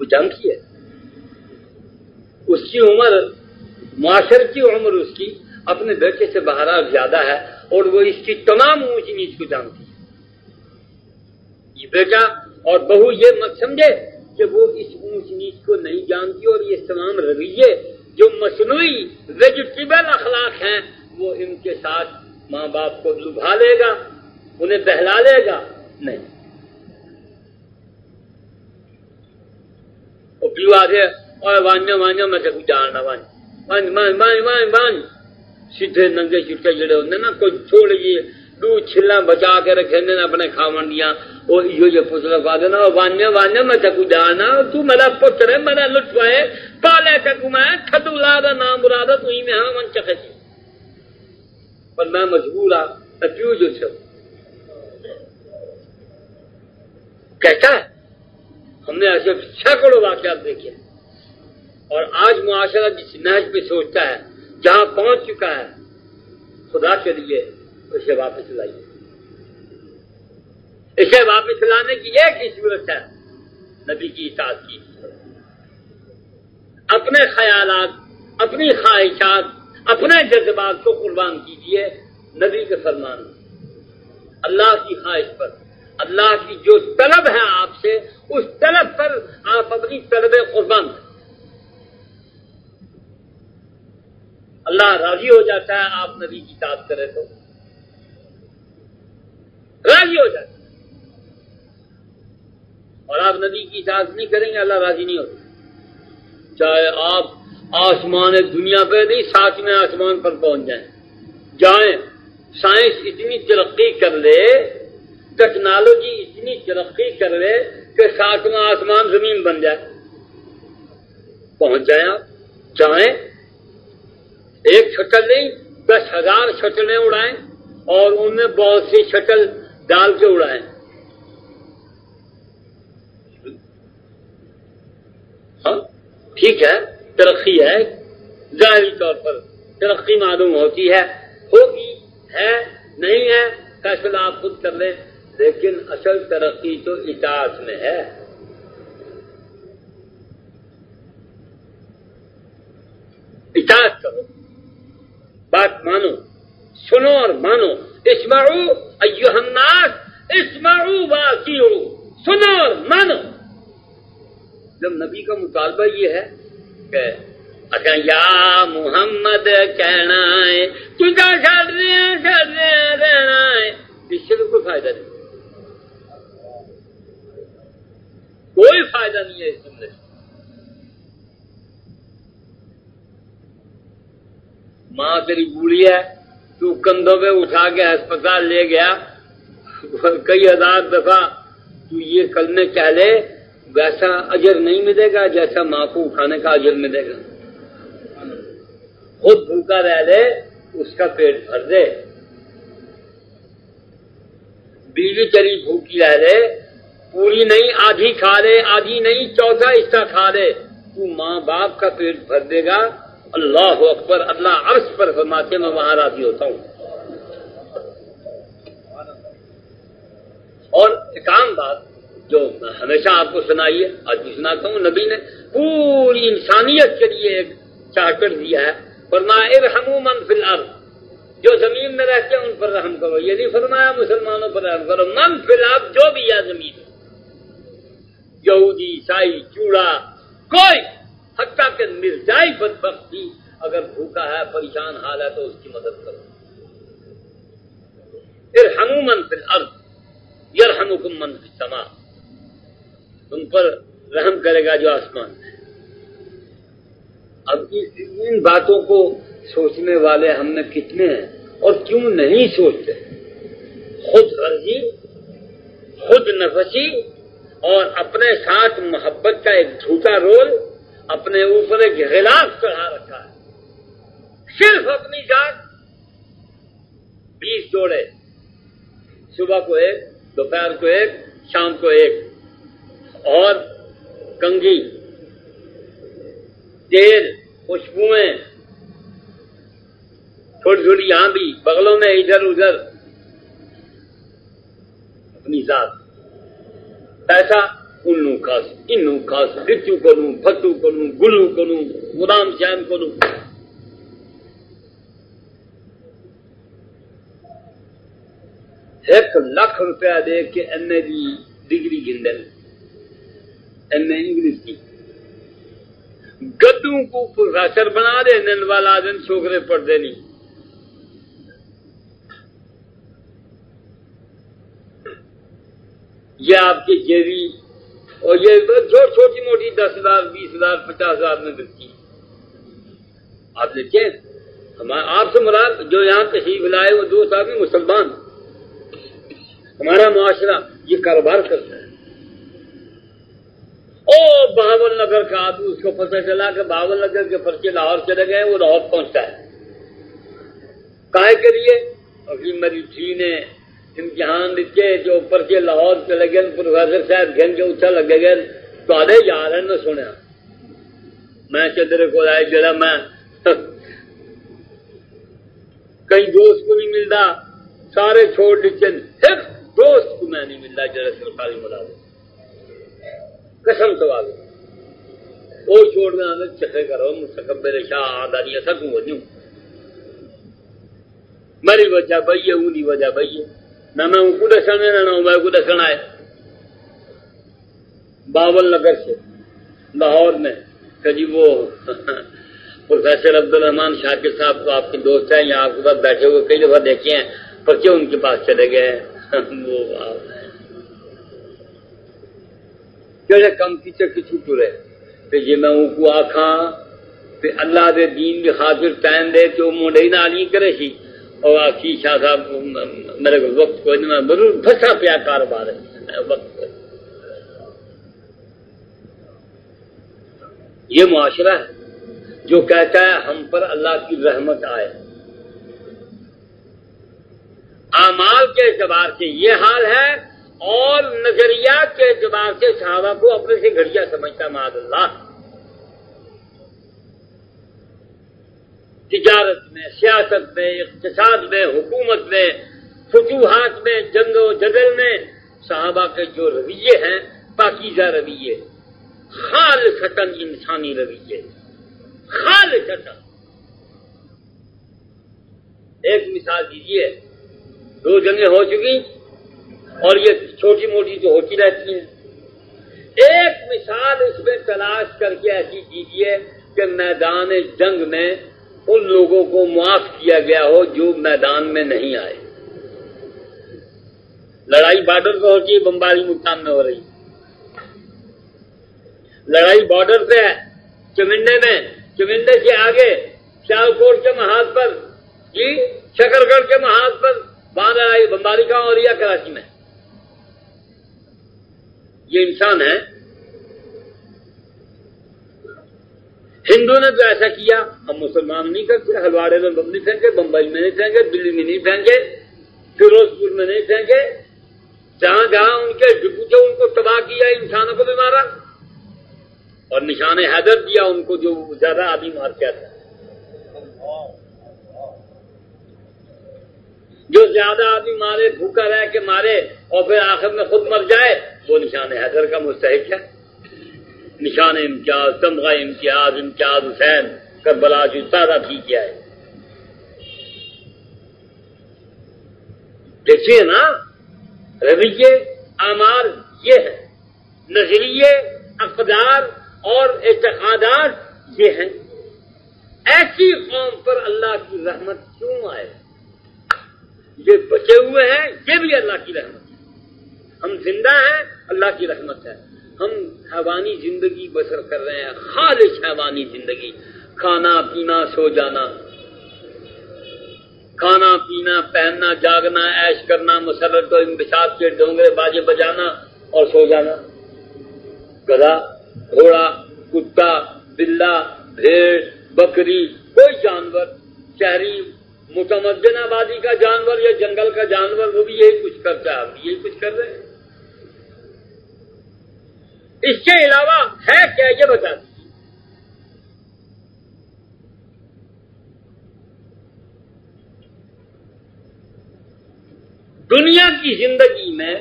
B: وہ جانتی ہے اس کی عمر، معاشرتی عمر اس کی اپنے بیٹے سے بہرحال زیادہ ہے اور وہ اس کی تمام اونچ نیچ کو جانتی ہے. یہ بیٹا اور بہو یہ مت سمجھے کہ وہ اس اونچ نیچ کو نہیں جانتی اور یہ تمام رویے جو مصنوعی ویجیٹیبل اخلاق ہیں وہ ان کے ساتھ ماں باپ کو لبھا لے گا، انہیں بہلا لے گا. نہیں، وہ پیو آگے اور وانیا میں سے جاننا وان سیدھے ننگے چٹے جڑے ہوتے نا کوئی تھوڑی جی دو چھلا بچا کے رکھے اپنے کھاون دیا وہ یہ پوچھنا پا دینا وانیا میں چکو جانا تو میرا پتر ہے میرا لٹوائے پالے چکو میں کھدو لا دا نام مرادہ تو ہی میں ہاں من چکے تھی پر میں مجبور آ پیو جو چھو کہتا ہے. ہم نے ایسے سینکڑوں واقعات دیکھے اور آج معاشرہ جس نہج پہ سوچتا ہے جہاں پہنچ چکا ہے خدا کے لیے اسے واپس لائیے. اسے واپس لانے کی ایک ہی صورت ہے نبی کی اطاعت کی. اپنے خیالات، اپنی خواہشات، اپنے جذبات کو قربان کیجیے نبی کے فرمان، اللہ کی خواہش پر. اللہ کی جو طلب ہے آپ سے اس طلب پر آپ اپنی طلب قربان کریں. اللہ راضی ہو جاتا ہے آپ نبی کی اطاعت کریں تو راضی ہو جاتا ہے، اور آپ نبی کی اطاعت نہیں کریں گے اللہ راضی نہیں ہوتا. چاہے آپ آسمان دنیا پہ نہیں 7ویں آسمان پر پہنچ جائیں. سائنس اتنی ترقی کر لے، ٹیکنالوجی اتنی ترقی کر لے کہ 7واں آسمان زمین بن جائے، پہنچ جائیں آپ. چاہیں ایک شٹل نہیں 10,000 شٹلیں اڑائیں اور ان میں بہت سی شٹل ڈال کے اڑائیں. ہاں ٹھیک ہے، ترقی ہے، ظاہری طور پر ترقی معلوم ہوتی ہے، ہوگی، ہے، نہیں ہے، فیصلہ آپ خود کر لیں، لیکن اصل ترقی تو اطاعت میں ہے۔ اطاعت کرو، بات مانو، سنو اور مانو۔ اسمعوا ایھا الناس اسمعوا واطیعوا، سنو اور مانو۔ جب نبی کا مطالبہ یہ ہے کہ اچھا یا محمد کہنا ہے تجھا چھڑ رہے رہنا ہے، اس سے تو کوئی فائدہ نہیں، کوئی فائدہ نہیں ہے اس جملے سے۔ ماں تیری بوڑھی ہے، تو کندھوں پہ اٹھا کے ہسپتال لے گیا، کئی ہزار دفعہ تو یہ کلمے کہہ لے، ویسا اجر نہیں ملے گا جیسا ماں کو اٹھانے کا اجر ملے گا۔ خود بھوکا رہ لے، اس کا پیٹ بھر دے، بیوی تیری بھوکی رہ لے، پوری نہیں آدھی کھا لے، آدھی نہیں چوتھا حصہ کھا لے، تو ماں باپ کا پیٹ بھر دے گا۔ اللہ اکبر، اللہ عرش پر فرماتے میں وہاں راضی ہوتا ہوں۔ اور ایک عام بات جو میں ہمیشہ آپ کو سنائی ہے، آج بھی سناتا ہوں، نبی نے پوری انسانیت کے لیے ایک چارٹر دیا ہے، فرمایا ارحموا من فی الارض، جو زمین میں رہتے ہیں ان پر رحم کرو۔ یہ نہیں فرمایا مسلمانوں پر رحم کرو، من فی الارض، جو بھی ہے زمین، یہودی، عیسائی، چوڑا، کوئی، حتیٰ کہ مرزائی بدبخت بھی اگر بھوکا ہے، پریشان حال ہے، تو اس کی مدد کرو۔ ارحموا من فی الارض یرحمکم من فی السماء، تم پر رحم کرے گا جو آسمان ہے۔ اب ان باتوں کو سوچنے والے ہم میں کتنے ہیں اور کیوں نہیں سوچتے؟ خود غرضی، خود نفسی اور اپنے ساتھ محبت کا ایک جھوٹا رول اپنے اوپر ایک غلاف چڑھا رکھا ہے، صرف اپنی ذات۔ 20 جوڑے، صبح کو ایک، دوپہر کو ایک، شام کو ایک، اور کنگھی، تیل، خوشبوئیں، تھوڑی تھوڑی یہاں بھی بغلوں میں ادھر ادھر، اپنی ذات۔ پیسہ انو کھاس، انو کھاس، گچو کروں، پھٹو کروں، گلو کروں، غلام شہم کروں۔ 1,00,000 روپیہ دے کے ایم اے دی ڈگری گندے، ایم اے انگلش کی، گدوں کو پروفیسر بنا دے، نن والا دن چھوکرے پڑھتے نہیں۔ یہ آپ کی جیوی اور یہ چھوٹی موٹی 10,000 20,000 50,000 میں ملتی ہے۔ آپ دیکھیں، آپ سے مراد جو یہاں تشریف لائے وہ 2 آدمی مسلمان، ہمارا معاشرہ یہ کاروبار کرتا ہے۔ او بہاول نگر کا آدمی، اس کو پتہ چلا کہ بہاول نگر کے پرچے لاہور چلے گئے، وہ لاہور پہنچتا ہے۔ کاہے کے لیے؟ ابھی میری تھی نے امتحان لکھے، جو پرچے لاہور چلے گئے، پروفیسر صاحب گھن کے اچھا لگے گئے، تو آدھے یار ہے نہ سنیا، میں چدرے کو آئے جڑا میں کئی دوست کو نہیں ملتا، سارے چھوڑ دیتے، ایک دوست کو میں نہیں ملتا جڑا سرکاری ملازم، قسم سوال وہ چھوڑ دیں، چکے کرو مستقبل شاہ آدھاری ایسا کیوں بنوں، میری وجہ بھائی ہے، انہی وجہ بھائی ہے، نہ میں ان کو دسن ہے نہ میں کو دسن آئے۔ بہاول نگر سے لاہور میں کہ وہ پروفیسر عبدالرحمان شاکر صاحب تو آپ کے دوست ہیں، یہاں آپ کے پاس بیٹھے ہوئے کئی دفعہ دیکھے ہیں، پرچے ان کے پاس چلے گئے ہیں، وہ جڑے کم کیچے کچھ ٹرے کہ یہ میں ان کو آکھاں کہ اللہ دے دین کی خاطر ٹائم دے کہ وہ منڈے نہ نہیں کرے سی، اور آخی شاہ صاحب میرے کو وقت کوئی نہیں، ضرور پھنسا پیا کاروبار ہے، وقت کوئی۔ یہ معاشرہ ہے جو کہتا ہے ہم پر اللہ کی رحمت آئے، اعمال کے اعتبار سے یہ حال ہے، اور نظریات کے اعتبار سے صحابہ کو اپنے سے گھڑیا سمجھتا معاذ اللہ۔ تجارت میں، سیاست میں، اقتصاد میں، حکومت میں فتوحات میں، جنگ و جدل میں صحابہ کے جو رویے ہیں پاکیزہ رویے، خالصتاً انسانی رویے، خالصتاً۔ ایک مثال دیجیے، 2 جنگیں ہو چکی اور یہ چھوٹی موٹی تو ہوتی رہتی ہیں، ایک مثال اس میں تلاش کر کے ایسی دیجیے کہ میدان جنگ میں ان لوگوں کو معاف کیا گیا ہو جو میدان میں نہیں آئے۔ لڑائی بارڈر پہ ہوتی ہے، بمباری ملتان میں ہو رہی ہے، لڑائی بارڈر پہ ہے، چمنڈے میں، چمنڈے سے آگے سیالکوٹ کے محاذ پر، جی شکر گڑھ کے محاذ پر وہاں لڑائی بمباری کہاں ہو رہی ہے؟ کراچی میں۔ یہ انسان ہے۔ ہندو نے تو ایسا کیا، ہم مسلمان نہیں کرتے، ہلواڑے میں بم نہیں پھینکے، بمبئی میں نہیں پھینکے، دلی میں نہیں پھینکے، فیروزپور میں نہیں پھینکے، جہاں جہاں ان کے ڈپو تھے ان کو تباہ کیا، انسانوں کو بھی مارا اور نشان حیدر دیا ان کو جو زیادہ آدمی مار کے آتا ہے۔ جو زیادہ آدمی مارے، بھوکا رہ کے مارے اور پھر آخر میں خود مر جائے، وہ نشان حیدر کا مستحق ہے۔ نشان امتیاز، تمغہ امتیاز، امتیاز حسین، کربلا جو تازہ بھی کیا ہے۔ دیکھیے نا، رویے، اعمال یہ ہے، نظریے، اقدار اور اعتقادات یہ ہیں۔ ایسی قوم پر اللہ کی رحمت کیوں آئے؟ یہ بچے ہوئے ہیں، یہ بھی اللہ کی رحمت ہے۔ ہم زندہ ہیں، اللہ کی رحمت ہے۔ ہم حیوانی زندگی بسر کر رہے ہیں، خالص حیوانی زندگی، کھانا پینا سو جانا، کھانا پینا پہننا جاگنا عیش کرنا، مسرت و انبساط کے ڈونگرے باجے بجانا اور سو جانا۔ گدھا، گھوڑا، کتا، بلا، بھیڑ، بکری، کوئی جانور، شہری متمدن آبادی کا جانور یا جنگل کا جانور، وہ بھی یہی کچھ کرتا ہے، ہم بھی یہی کچھ کر رہے ہیں۔ اس کے علاوہ ہے کیا یہ بتا دیجیے؟ دنیا کی زندگی میں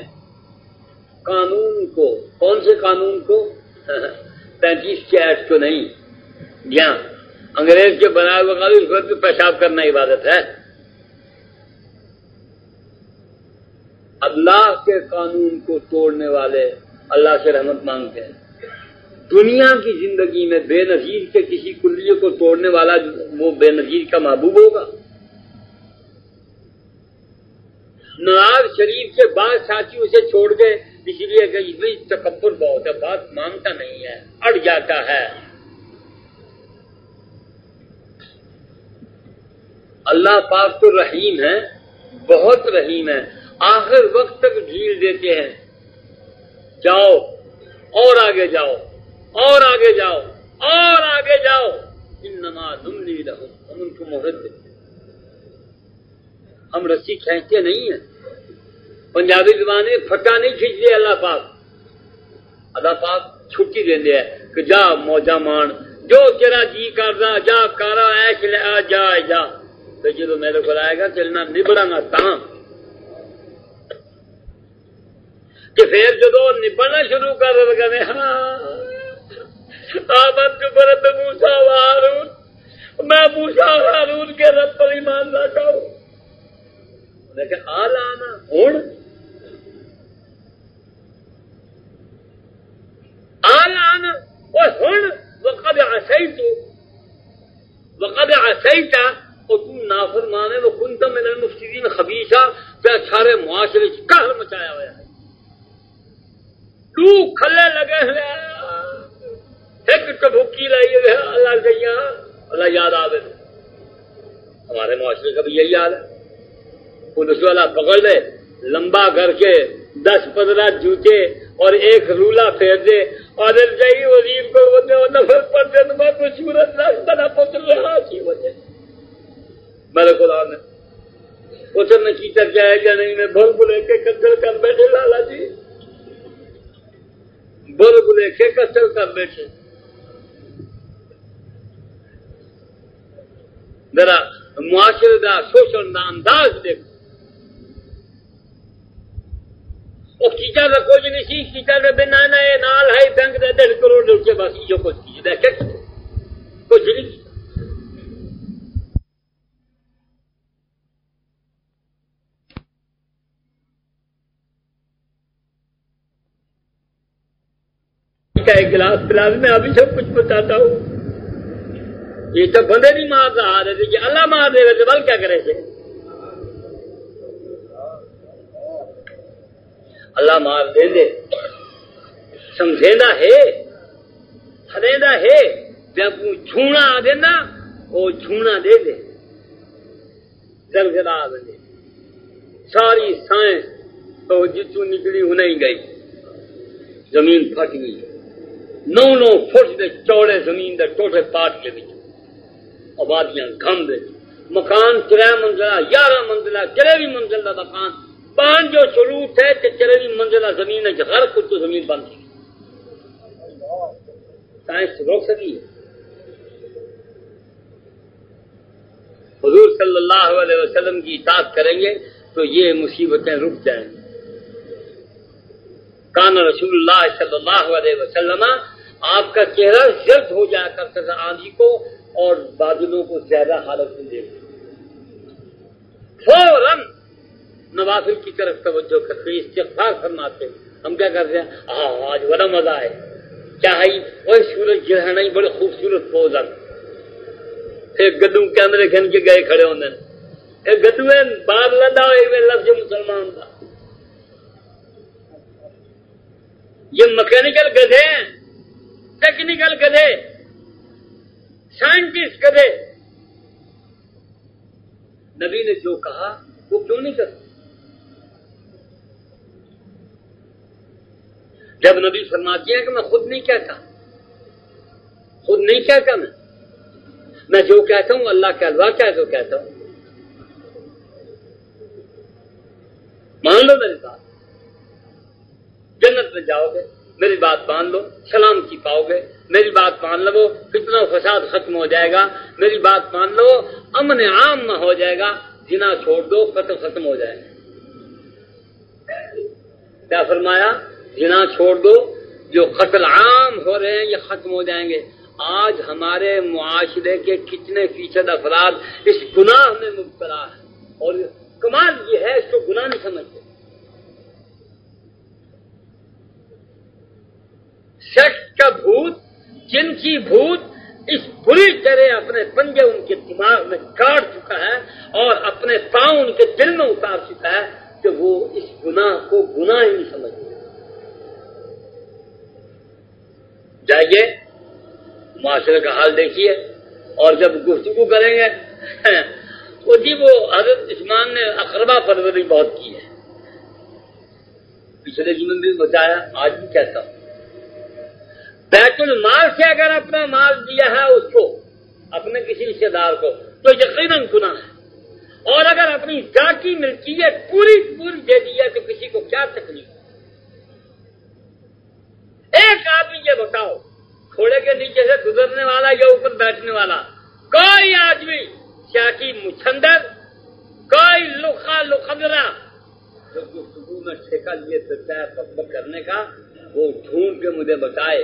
B: قانون کو، کون سے قانون کو؟ 35 کے ایکٹ کو نہیں، یہاں انگریز کے بنائے ہوئے قانون، اس وقت پیشاب کرنا عبادت ہے۔ اللہ کے قانون کو توڑنے والے اللہ سے رحمت مانگتے ہیں۔ دنیا کی زندگی میں بے نظیر کے کسی کلیے کو توڑنے والا وہ بے نظیر کا محبوب ہوگا۔ نواز شریف کے بعد ساتھی اسے چھوڑ گئے اس لیے کہ یہ تکبر بہت ہے، بات مانتا نہیں ہے، اڑ جاتا ہے۔ اللہ پاک تو رحیم ہے، بہت رحیم ہے، آخر وقت تک ڈھیل دیتے ہیں، جاؤ اور آگے جاؤ اور آگے جاؤ اور آگے جاؤ، انما نملی لہم، ہم ان کو مہلت دیتے ہیں، ہم رسی کھینچتے نہیں ہیں۔ پنجابی زبان میں پھٹا نہیں کھینچتے اللہ پاک، اللہ پاک چھٹی دے ہے کہ جا موجہ مان، جو تیرا جی کردا جا کارا ایش لے آ جا جا، تو جدو میرے کو آئے گا چلنا نبڑا نہ تاں کہ پھر جدو نبڑنا شروع کر دے، ہاں آمنت برب موسیٰ و ہارون، میں موسیٰ و ہارون کے رب پر ایمان لاتا ہوں۔ لیکن آلانا ہون آلانا ہون وقد عصیتا اور تم نافرمان ہے، وکنت من المفسدین خبیثا، کیا سارے معاشرے قہر مچایا ہوا ہے، تو کھلے لگے ہوئے ایک ٹبوکی لائی ہوئے اللہ سے، یہاں اللہ یاد آوے۔ ہمارے معاشرے کا بھی یہی حال ہے، پولیس والا پکڑ لے، لمبا کر کے 10-15 جوتے اور ایک رولا پھیر دے اور جائی وزیر کو نفر پر جنما کو صورت راستہ نہ پتر رہا کی وجہ میرے خدا نے پتر نے کیتا کیا ہے کیا نہیں، میں بھر بلے کے قتل کر بیٹھے، لالا جی بھر بلے کے قتل کر بیٹھے۔ ذرا معاشرے کا شوشن کا انداز دیکھو، ٹیچر رکھو جی سی ٹیچر بنا نال ہے بینک دے 1.5 کروڑ کے بس یہ کچھ کی دیکھے کچھ نہیں کا ایک گلاس پلا میں ابھی سب کچھ بتاتا ہوں. یہ تو بندے نہیں مار رہا ہے کہ اللہ مار دے گا تو بل کیا کرے سے اللہ مار دے دے سمجھینا ہے ہرینا ہے جب جھونا آ دینا وہ جھونا دے دے زلزلہ آ دے ساری سائنس تو جتوں نکلی ہو نہیں گئی زمین پھٹ گئی 9 فٹ دے چوڑے زمین دے ٹوٹے پاٹ کے بچ آبادیاں گھم دے مکان 3 منزلہ 11 منزلہ 13 منزلہ مکان 5 جو شروط ہے کہ 13 منزلہ زمین ہے ہر کچھ تو زمین بند ہے سائنس روک سکی ہے حضور صلی اللہ علیہ وسلم کی اطاعت کریں گے تو یہ مصیبتیں رک جائیں گی. کان رسول اللہ صلی اللہ علیہ وسلم آپ کا چہرہ زرد ہو جایا کرتا تھا آندھی کو اور بادلوں کو زیادہ حالت میں دیکھ فوراً نوافل کی طرف توجہ کرتے استغفار فرماتے. ہم کیا کرتے ہیں آج بڑا مزہ ہے کیا ہے وہی سورج گرہن بڑے خوبصورت پوزن ایک گدو کیمرے گھن کے گئے کھڑے ہونے ایک گدو ہے بعد لدا ایک لفظ مسلمان تھا. یہ مکینیکل گدھے ہیں ٹیکنیکل گدھے سائنٹسٹ گدھے. نبی نے جو کہا وہ کیوں نہیں کرتے؟ جب نبی فرماتی ہیں کہ میں خود نہیں کہتا میں جو کہتا ہوں اللہ کے علاوہ کیا تو کہتا ہوں. مان لو میری بات جنت میں جاؤ گے میری بات مان لو سلامتی پاؤ گے میری بات مان لو فتنہ و فساد ختم ہو جائے گا میری بات مان لو امن عام میں ہو جائے گا زنا چھوڑ دو قتل ختم ہو جائے گا. کیا فرمایا؟ زنا چھوڑ دو جو قتل عام ہو رہے ہیں یہ ختم ہو جائیں گے. آج ہمارے معاشرے کے کتنے فیصد افراد اس گناہ میں مبتلا ہیں اور کمال یہ ہے اس کو گناہ نہیں سمجھتے. سیکس کا بھوت جنسی بھوت اس بری طرح اپنے پنجے ان کے دماغ میں کاٹ چکا ہے اور اپنے پاؤں ان کے دل میں اتار چکا ہے کہ وہ اس گناہ کو گناہ ہی نہیں سمجھتے. جائیے معاشرے کا حال دیکھیے اور جب گفتگو کریں گے وہ جی وہ حضرت عثمان نے اقربا پروری بہت کی ہے پچھلے جمعے بھی بتایا آج بھی کہتا ہوں بیت المال سے اگر اپنا مال دیا ہے اس کو اپنے کسی رشتے دار کو تو یقیناً گناہ ہے اور اگر اپنی ذاتی ملکیت پوری دے دی ہے تو کسی کو کیا تکلیف. ایک آدمی یہ بتاؤ گھوڑے کے نیچے سے گزرنے والا یا اوپر بیٹھنے والا کوئی آدمی چاٹی مچھندر کوئی لخندرا جو گفتگو میں ٹھیکہ لیے پھرتا ہے پک کرنے کا وہ ڈھونڈ کے مجھے بتائے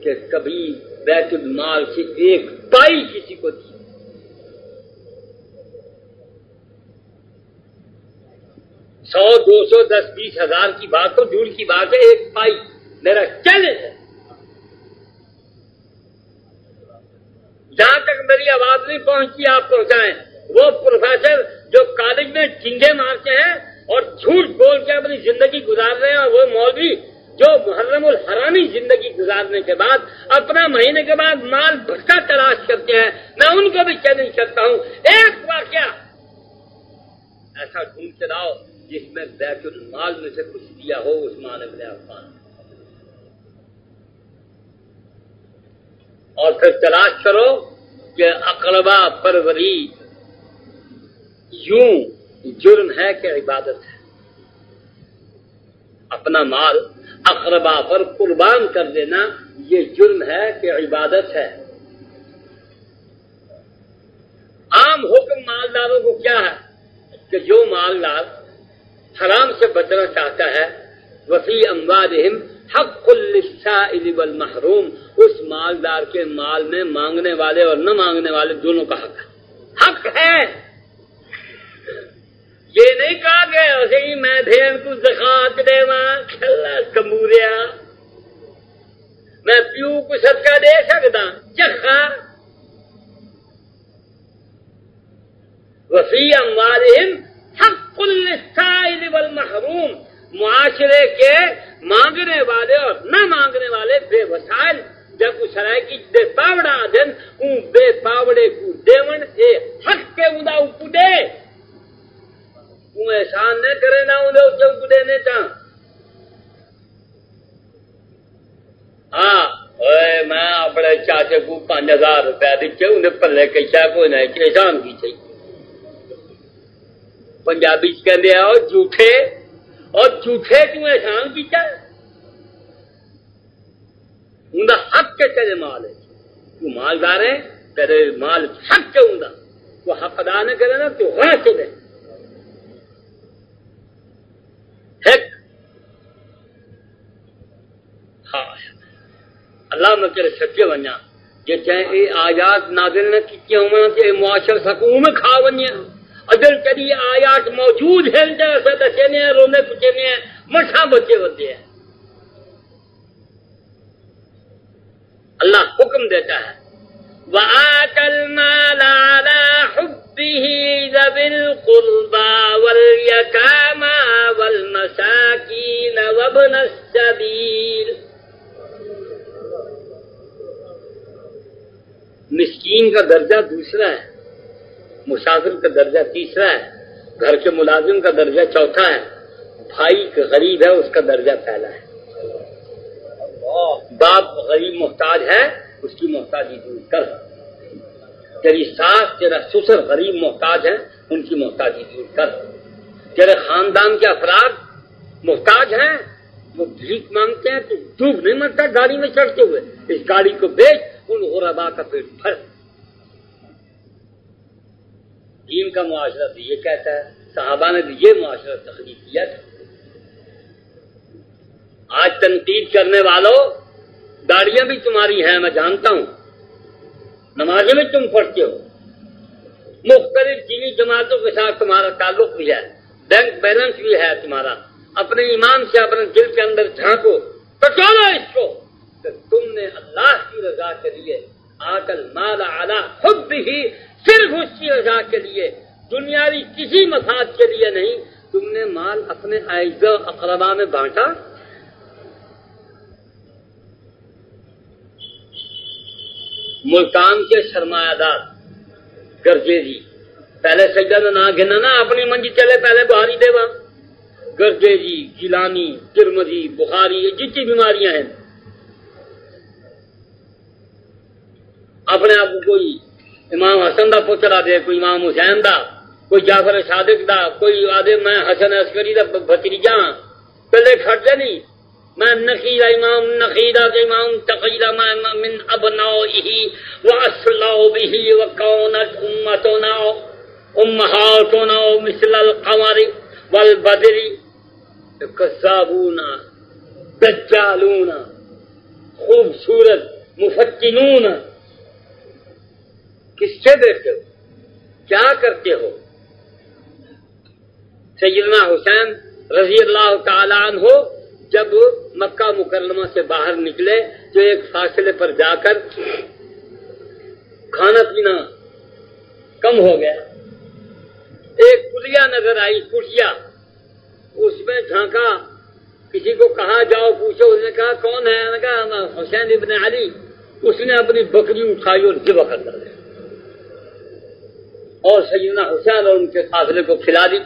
B: کہ کبھی بیت المال سے ایک پائی کسی کو دی. 100 200 10 20 ہزار کی بات تو دور کی بات ہے ایک پائی میرا چیلنج ہے. جہاں تک میری آواز نہیں پہنچی آپ پہنچائیں. وہ پروفیسر جو کالج میں چنگے مارتے ہیں اور جھوٹ بول کے اپنی زندگی گزار رہے ہیں اور وہ مولوی جو محرم الحرامی زندگی گزارنے کے بعد اپنا مہینے کے بعد مال بھٹکا تلاش کرتے ہیں میں ان کو بھی چیلنج کرتا ہوں ایک واقعہ ایسا ڈھونڈ کے لاؤ جس میں بیت المال میں سے کچھ دیا ہو عثمان ابن عفان اور پھر تلاش کرو کہ اقربا پروری یوں جرم ہے کہ عبادت ہے. اپنا مال اقربا پر قربان کر دینا یہ جرم ہے کہ عبادت ہے. عام حکم مالداروں کو کیا ہے کہ جو مالدار حرام سے بچنا چاہتا ہے وفی اموالہم حق للسائل والمحروم، اس مالدار کے مال میں مانگنے والے اور نہ مانگنے والے دونوں کا حق ہے، حق ہے۔ یہ نہیں کہا گیا اسی میں بھیڑ کو زکات دے کموریا میں پیو کو صدقہ دے سکتا چکھا۔ وفی اموالہم حق للسائل والمحروم، معاشرے کے مانگنے والے اور نہ مانگنے والے بے وسائل جب اس سرائے کی بے پاوڑا دن ان بے پاوڑے کو دیون اے حق کے ادا کو دے، تو احسان نہ کرے نہ انہیں اس کو دینے چاہ۔ ہاں میں اپنے چاچے کو 5000 روپیہ دیتے انہیں پلے کیسا کوئی نہیں احسان کی چاہیے۔ پنجابی کہتے ہیں اور جھوٹے کیوں احسان کی چاہے، ان کا حق کے تیرے مال ہے، تو مالدار ہے تیرے مال حق کے ہوں وہ حق ادا نہ کرے نا تو غلط چلے۔ ہاں اللہ میں تیرے سچے بنیا یہ چاہے یہ آیات نازل نہ کی کہ معاشر سکون میں کھا بنیا اگر کدی آیات موجود ہیں جیسے دسے رونے پچے میں مٹھا بچے بنتے ہیں۔ اللہ حکم دیتا ہے وَآتَ الْمَالَ عَلَى حُبِّهِ ذَوِي الْقُرْبَى وَالْيَتَامَى وَالْمَسَاكِينَ وَابْنَ السَّبِيلِ۔ مسکین کا درجہ دوسرا ہے، مسافر کا درجہ تیسرا ہے، گھر کے ملازم کا درجہ چوتھا ہے، بھائی غریب ہے اس کا درجہ پہلا ہے، باپ غریب محتاج ہے اس کی محتاجی دور کر، تیری ساس تیرا سسر غریب محتاج ہے ان کی محتاجی دور کر، تیرے خاندان کے افراد محتاج ہیں وہ بھیک مانگتے ہیں تو ڈوب نہیں مرتا گاڑی میں چڑھتے ہوئے، اس گاڑی کو بیچ ان غربا کا پیٹ بھر۔ دین کا معاشرہ تو یہ کہتا ہے، صحابہ نے بھی یہ معاشرہ تخلیق کیا تھا۔ آج تنقید کرنے والوں گاڑیاں بھی تمہاری ہیں میں جانتا ہوں، نمازیں بھی تم پڑھتے ہو، مختلف دینی جماعتوں کے ساتھ تمہارا تعلق بھی ہے، بینک بیلنس بھی ہے تمہارا، اپنے ایمان سے اپنے دل کے اندر جھانکو پٹولو اس کو کہ تم نے اللہ کی رضا کے لیے آتَ الْمَالَ عَلَى حُبِّهِ، صرف اس کی رضا کے لیے، دنیاوی کسی مفاد کے لیے نہیں، تم نے مال اپنے اعزا اقربا میں بانٹا۔ ملتان کے سرمایہ دار گرجے جی پہلے سجدہ نہ گھنا نا اپنی منجی چلے پہلے بہاری دے وہاں، گرجے جی گیلانی ترمذی بخاری یہ جتنی بیماریاں ہیں، اپنے آپ کو کوئی امام حسن دا پوترا دے، کوئی امام حسین دا، کوئی جعفر صادق دا، کوئی آدھے میں حسن عسکری دا بھتیجا پہلے کھڑتے نہیں، میں نقیدہ امام نقیدہ امام تقیدہ من ابنائه واصلوا به وكونت امتنا امهاتنا مثل القمر والبدر کذابون دجالون خوبصورت مفتنون۔ کس سے دیکھتے ہو، کیا کرتے ہو؟ سیدنا حسین رضی اللہ تعالی عنہ جب مکہ مکرمہ سے باہر نکلے تو ایک فاصلے پر جا کر کھانا پینا کم ہو گیا، ایک کلیا نظر آئی، کٹیا، اس میں جھانکا، کسی کو کہا جاؤ پوچھو، اس نے کہا کون ہے؟ نے کہا حسین ابن علی۔ اس نے اپنی بکری اٹھائی اور ذبح کر دیا اور سیدنا حسین اور ان کے قافلے کو کھلا دی۔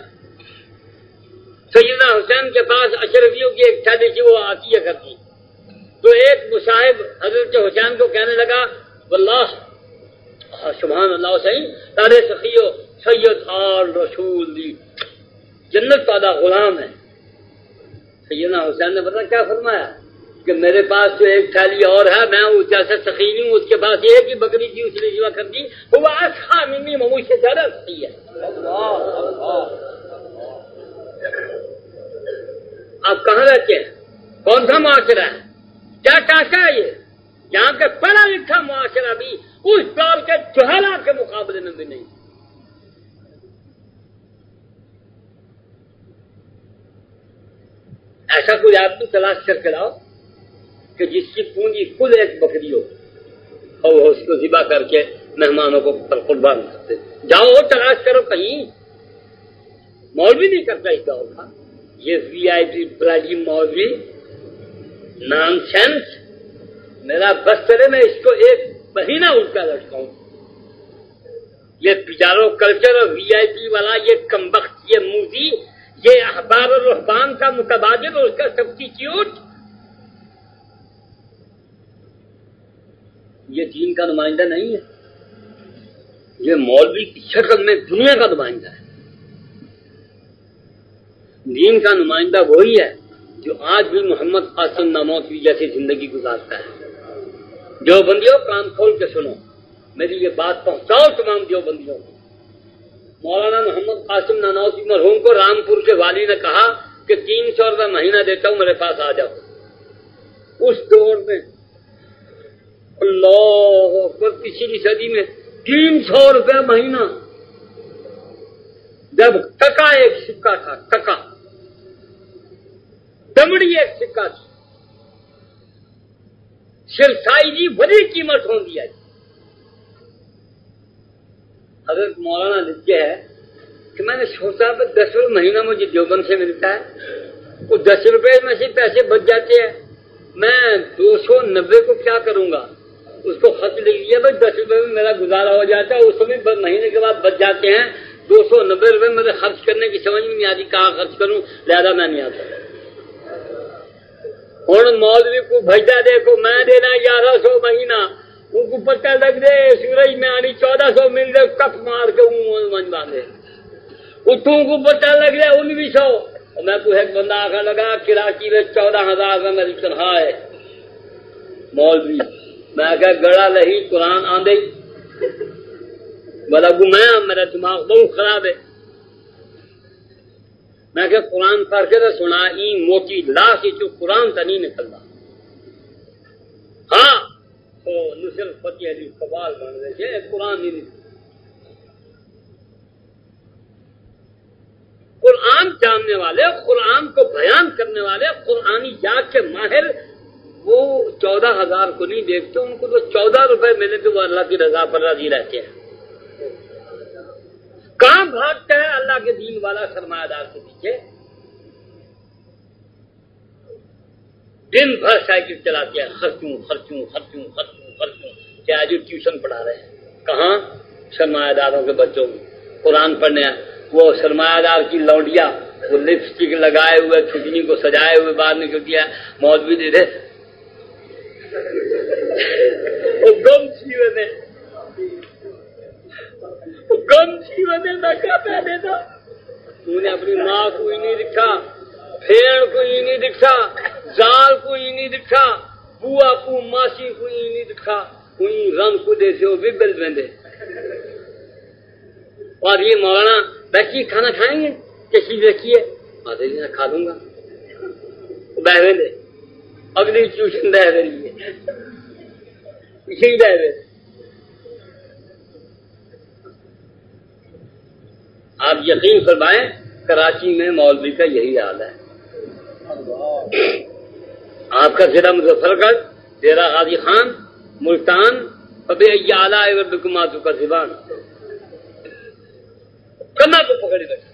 B: سیدنا حسین کے پاس اشرفیوں کی ایک تھیلی تھی وہ عطیہ کرتی، تو ایک مصاحب حضرت حسین کو کہنے لگا واللہ سبحان اللہ صحیح تارے سخیو سید آل رسول دی جنت پادا غلام ہے۔ سیدنا حسین نے پتا کیا فرمایا کہ میرے پاس تو ایک تھیلی اور ہے، میں اس جیسا سخی ہوں، اس کے پاس ایک ہی بکری تھی اس نے ذبح کر دی، وہ اچھا ممی مجھ سے زیادہ سخی ہے۔ آپ کہاں رہتے ہیں؟ کون سا معاشرہ ہے؟ کیا ٹانکا ہے یہ؟ یہاں کے پڑھا لکھا معاشرہ بھی اس دور کے جہلا کے مقابلے میں بھی نہیں. ایسا کوئی آدمی تلاش کر کے لاؤ کہ جس کی پونجی خود ایک بکری ہو اور وہ اس کو ذبح کر کے مہمانوں کو قربان کرتے. جاؤ تلاش کرو کہیں. مولوی نہیں کرتا اس دور کا یہ وی آئی پی پلاجی مولوی نان سینس. میرا بس چلے میں اس کو ایک مہینہ الٹا لٹکاؤں. یہ پیجارو کلچر اور وی آئی پی والا یہ کمبخت یہ موزی یہ احبار اور رہبان کا متبادل اور اس کا سبسٹیٹیوٹ یہ دین کا نمائندہ نہیں ہے. یہ مولوی کی شکل میں دنیا کا نمائندہ ہے. دین کا نمائندہ وہی ہے جو آج بھی محمد قاسم نانوتوی جیسی زندگی گزارتا ہے. دیوبندیوں کان کھول کے سنو, میری یہ بات پہنچاؤ تمام دیوبندیوں کو. مولانا محمد قاسم نانوتوی مرحوم کو رامپور کے والی نے کہا کہ 300 روپے مہینہ دیتا ہوں, میرے پاس آ جاؤ. اس دور میں اللہ اکبر پچھلی صدی میں 300 روپے مہینہ, جب ٹکا ایک سکہ تھا, ٹکا دمڑی ایک سکہ تھی, شرسائی جی بڑی قیمت ہو دیا. حضرت مولانا لکھتے ہے کہ میں نے سوچا کہ 10 روپے مہینہ مجھے دیوبند سے ملتا ہے, وہ 10 روپے میں سے پیسے بچ جاتے ہیں, میں 290 کو کیا کروں گا. اس کو خط لکھ دیا بھائی 10 روپے میں میرا گزارا ہو جاتا ہے. اس میں مہینے کے بعد بچ جاتے ہیں 290 روپے. میرے خرچ کرنے کی سمجھ میں نہیں آتی کہاں خرچ کروں, لہذا میں نہیں آتا. ہوں مولوی کو بھیجا دیکھو میں دینا 1100 مہینہ, ان کو پتہ لگ دے سورج میں آنی 1400 مل دے کپ مار کے منجوا دے. اتوں کو پتہ لگ جائے 1900. اور میں کو ایک بندہ آخر لگا کراچی میں 14,000 میں میری تنخواہ ہے. مولوی میں کہ گڑا لہی قرآن آندے بلا گمایا, میرا دماغ بہت خراب ہے. میں کہ قرآن پڑھ کے تو سنا ای موٹی لاش جو قرآن تا نہیں نکلتا. ہاں تو نصر فتح علی قبال بن رہے تھے, قرآن نہیں نکلتا. قرآن جاننے والے, قرآن کو بیان کرنے والے, قرآنی یاد کے ماہر وہ 14,000 کو نہیں دیکھتے, ان کو تو 14 روپے ملے تو وہ اللہ کی رضا پر راضی رہتے ہیں. کہاں بھاگتا ہے اللہ کے دین والا سرمایہ دار کے پیچھے؟ دن بھر سائیکل چلاتے ہیں, خرچوں خرچوں خرچوں خرچوں خرچوں. کیا جو ٹیوشن پڑھا رہے ہیں کہاں؟ سرمایہ داروں کے بچوں کو قرآن پڑھنے. وہ سرمایہ دار کی لونڈیا وہ لپسٹک لگائے ہوئے چھٹنی کو سجائے ہوئے بعد میں کیوں کیا مولوی دے دے گم سیوے میں میں کیا پہ دیتا. انہیں اپنی ماں کو ہی نہیں دکھا, پھیڑ کو ہی نہیں دکھا, زال کو ہی نہیں دکھا, بوا کو ماسی کو ہی نہیں دکھا. کوئی رن کو دیسے وہ بھی بل بندے. اور یہ مولانا بیٹھی کھانا کھائیں گے کیسی رکھیے آدھے دن کھا دوں گا بہرے دے اگلی ٹیوشن بہ رہی ہے اسی بہرے. آپ یقین فرمائیں کراچی میں مولوی کا یہی حال ہے. آپ کا ضلع مظفر گڑھ, ڈیرہ غازی خان, ملتان, ابھی اعلیٰ ربکماتو کا زبان کما کو پکڑی بیٹھا.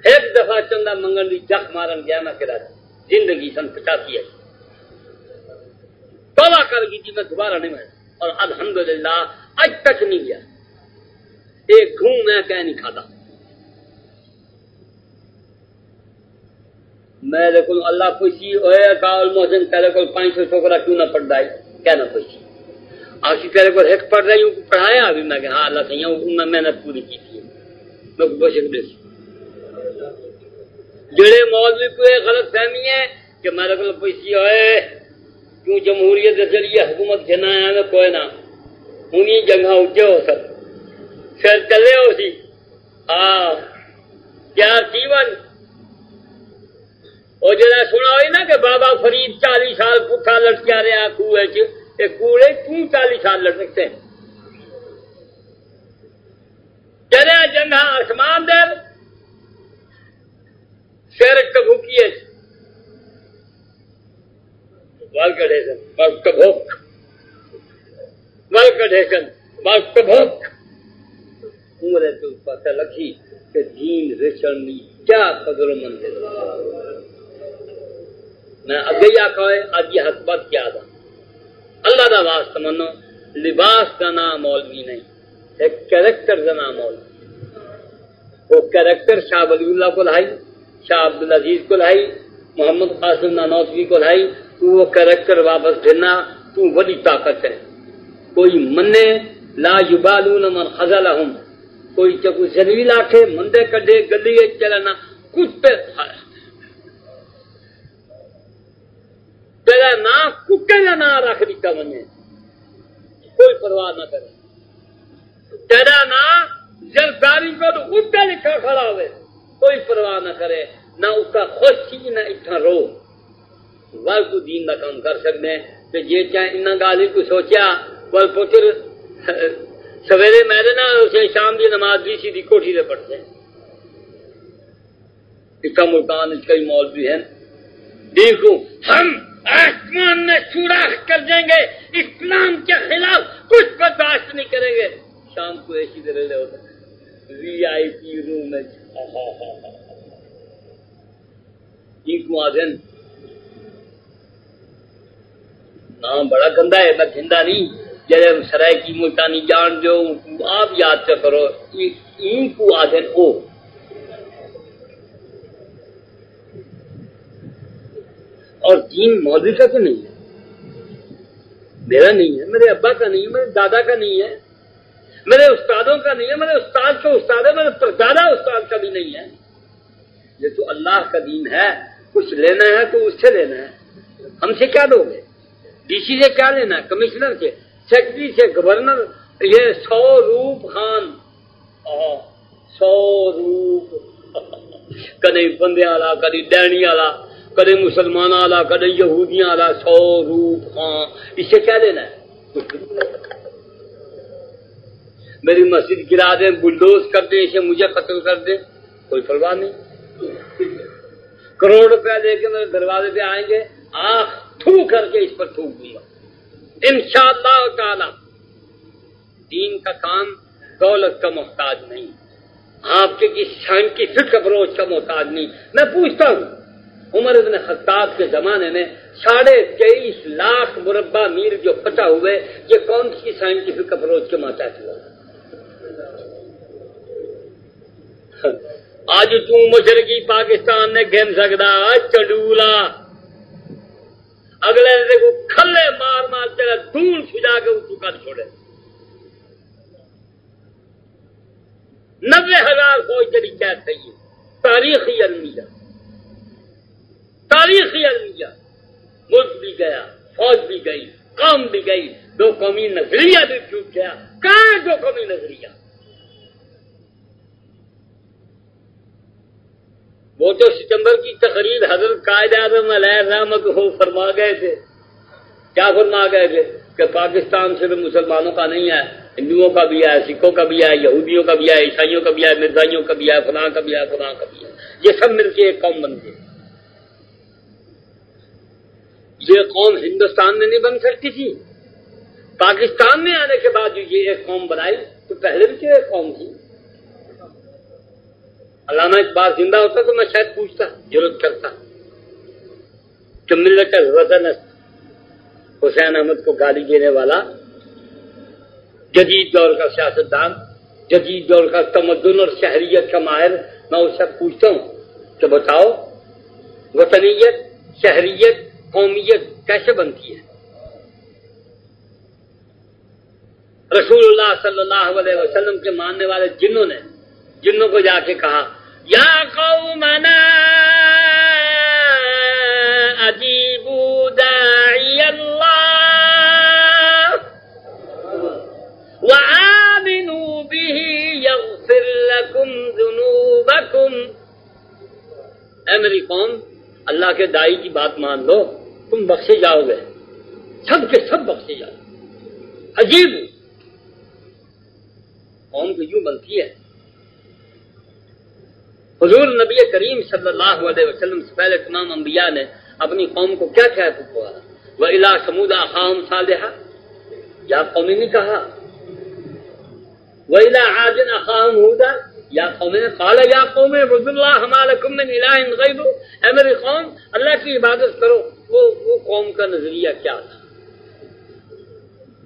B: ایک دفعہ چندہ منگل دی جخ مارن گیا میں کراچی, زندگی سن 85 ہے. توبہ کر گئی تھی میں دوبارہ نہیں میں, اور الحمدللہ آج تک نہیں گیا. ایک گھوں میں کہہ نہیں کھاتا. میرے کو اللہ پوچھی ہوئے کاول محسن تیرے کو 500 چھوکرا کیوں نہ پڑھ دائی, کیا نہ پوچھی. آخری تیرے کو ایک پڑھ رہی ہوں پڑھایا ابھی میں کہ ہاں اللہ سیاں میں محنت پوری کی تھی. میں کو بشک دے جڑے مولوی کو ایک غلط فہمی ہے کہ میرے کو پوچھی ہوئے کیوں جمہوریت ذریعے حکومت جنا ہے کوئی نہ انہیں جگہ اٹھے ہو سب پھر چلے ہو سی. ہاں کیا جیون اور جڑا سنا ہوئی نا کہ بابا فرید 40 سال پٹھا لٹکیا رہا کوڑے کوڑے کیوں 40 سال لٹکتے ہیں؟ چلے جنگا آسمان دے سر کبوکیے بال کڑے سن بال کبوک بال کڑے سن بال کبوک عمرے تو پتہ لگی کہ دین رچن کیا قدر مند ہے. میں اگے یا کہے اج یہ حسبت کیا تھا اللہ دا واسطہ منو لباس کا نام مولوی نہیں ایک کریکٹر کا نام مولوی. وہ کریکٹر شاہ ولی اللہ کو لائی شاہ عبدالعزیز کو لائی محمد قاسم نانوتوی کو لائی تو وہ کریکٹر واپس دینا تو بڑی طاقت ہے. کوئی منے لا یبالون من خذلہم کوئی چکو زنوی لاکھے مندے کڈے گلی چلنا کتے تیرا نا کتے کا نا رکھ دیتا منے کوئی پرواہ نہ کرے. تیرا نا زرداری کو تو اٹھا لکھا کھڑا ہوئے کوئی پرواہ نہ کرے نہ اس کا خوشی نہ اتنا رو ول کو دین کا کام کر سکتے ہیں. تو یہ چاہے ان گالی کو سوچا ول پوتر سویرے میرے نا اسے شام کی نماز بھی سیدھی کوٹھی سے پڑھتے ہیں. اتنا ملتان کئی مولوی ہیں دیکھو ہم آسمان میں سوراخ کر دیں گے اسلام کے خلاف کچھ برداشت نہیں کریں گے. شام کو ایسی طرح ہوتا وی آئی پی روم میں نام بڑا گندا ہے میں گندا نہیں جیسے سرائے کی ملتانی جان جو آپ یاد سے کرو این کو آدھن او اور دین مولوی کا تو نہیں ہے میرا نہیں ہے میرے ابا کا نہیں ہے میرے دادا کا نہیں ہے میرے استادوں کا نہیں ہے میرے استاد کا استاد ہے میرے پردادا استاد کا بھی نہیں ہے. یہ تو اللہ کا دین ہے. کچھ لینا ہے تو اس سے لینا ہے. ہم سے کیا دو گے؟ ڈی سی سے کیا لینا ہے؟ کمشنر سے سیکرٹری سے گورنر یہ 100 روپ خان 100 روپ کدی بندے والا کدی ڈینی والا کدی مسلمان والا کدی یہودیاں والا 100 روپ خان اس سے کیا لینا ہے؟ میری مسجد گرا دیں بلڈوز کر دیں اسے مجھے قتل کر دیں کوئی پرواہ نہیں. کروڑ روپیہ دے کے میرے دروازے پہ آئیں گے آنکھ تھو کر کے اس پر تھوک دوں گا انشاءاللہ تعالی. دین کا کام دولت کا محتاج نہیں آپ کے کسی سائنٹیفک اپروچ کا محتاج نہیں. میں پوچھتا ہوں عمر بن خطاب کے زمانے میں 23.5 لاکھ مربع میل جو فتح ہوئے یہ کون سی سائنٹیفک اپروچ کے محتاج ہوا؟ آج تو مشرقی پاکستان نے گھن سکتا چڈولا اگلے کو کھلے مار مار تیرا دھول سجا کے اس کو کر چھوڑے. 90,000 فوج تیری قید چاہیے. تاریخی المیہ تاریخی المیہ ملک بھی گیا فوج بھی گئی قوم بھی گئی 2 قومی نظریہ بھی ٹوٹ گیا. کہاں 2 قومی نظریہ؟ وہ جو ستمبر کی تقریر حضرت قائد اعظم علیہ الرحمۃ فرما گئے تھے. کیا فرما گئے تھے؟ کہ پاکستان صرف مسلمانوں کا نہیں ہے ہندوؤں کا بھی ہے سکھوں کا بھی ہے یہودیوں کا بھی ہے عیسائیوں کا بھی ہے مرزائیوں کا بھی ہے فلاں کا بھی ہے فلاں کا بھی ہے. یہ سب مل کے ایک قوم بن گئی. یہ قوم ہندوستان میں نہیں بن سکتی تھی. پاکستان میں آنے کے بعد جو یہ ایک قوم بنائی تو پہلے بھی تو ایک قوم تھی. علامہ اقبال زندہ ہوتا تو میں شاید پوچھتا ضرورت کرتا کہ ملت الوطن حسین احمد کو گالی دینے والا جدید دور کا سیاستدان جدید دور کا تمدن اور شہریت کا ماہر میں اس سے پوچھتا ہوں کہ بتاؤ وطنیت شہریت قومیت کیسے بنتی ہے؟ رسول اللہ صلی اللہ علیہ وسلم کے ماننے والے جنوں کو جا کے کہا یا قومنا اجیبوا داعی اللہ وآمنوا به یغفر لکم ذنوبکم. اے میری قوم اللہ کے دائی کی بات مان لو، تم بخشے جاؤ گے، سب کے سب بخشے جاؤ۔ عجیب قوم کو یوں بنتی ہے۔ حضور نبی کریم صلی اللہ علیہ وسلم سے پہلے تمام انبیاء نے اپنی قوم کو کیا کہا پکارا؟ وَإِلَىٰ ثَمُودَ أَخَاهُمْ صَالِحًا، یا قوم نے کہا، وَإِلَىٰ عَادٍ أَخَاهُمْ هُودًا، یا قوم نے قَالَ يَا قَوْمِ اعْبُدُوا اللَّهَ مَا لَكُم مِّنْ إِلَٰهٍ غَيْرُهُ، اے میری قوم اللہ کی عبادت کرو۔ وہ قوم کا نظریہ کیا تھا؟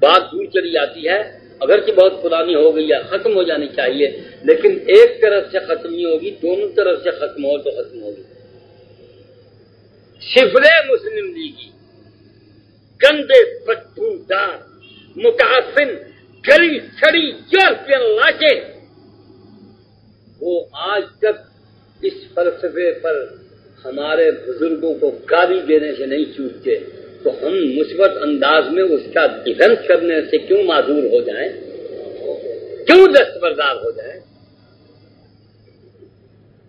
B: بات دور چلی جاتی ہے، اگرچہ بہت پرانی ہو گئی ہے، ختم ہو جانی چاہیے، لیکن ایک طرف سے ختم نہیں ہوگی، دونوں طرف سے ختم ہو تو ختم ہوگی۔ شفرے مسلم لیگی، گندے بدبودار متعفن گلی سڑی یورپین لاچے، وہ آج تک اس فلسفے پر ہمارے بزرگوں کو گالی دینے سے نہیں چوکتے، تو ہم مثبت انداز میں اس کا ڈیفینس کرنے سے کیوں معذور ہو جائیں، کیوں دستبردار ہو جائیں؟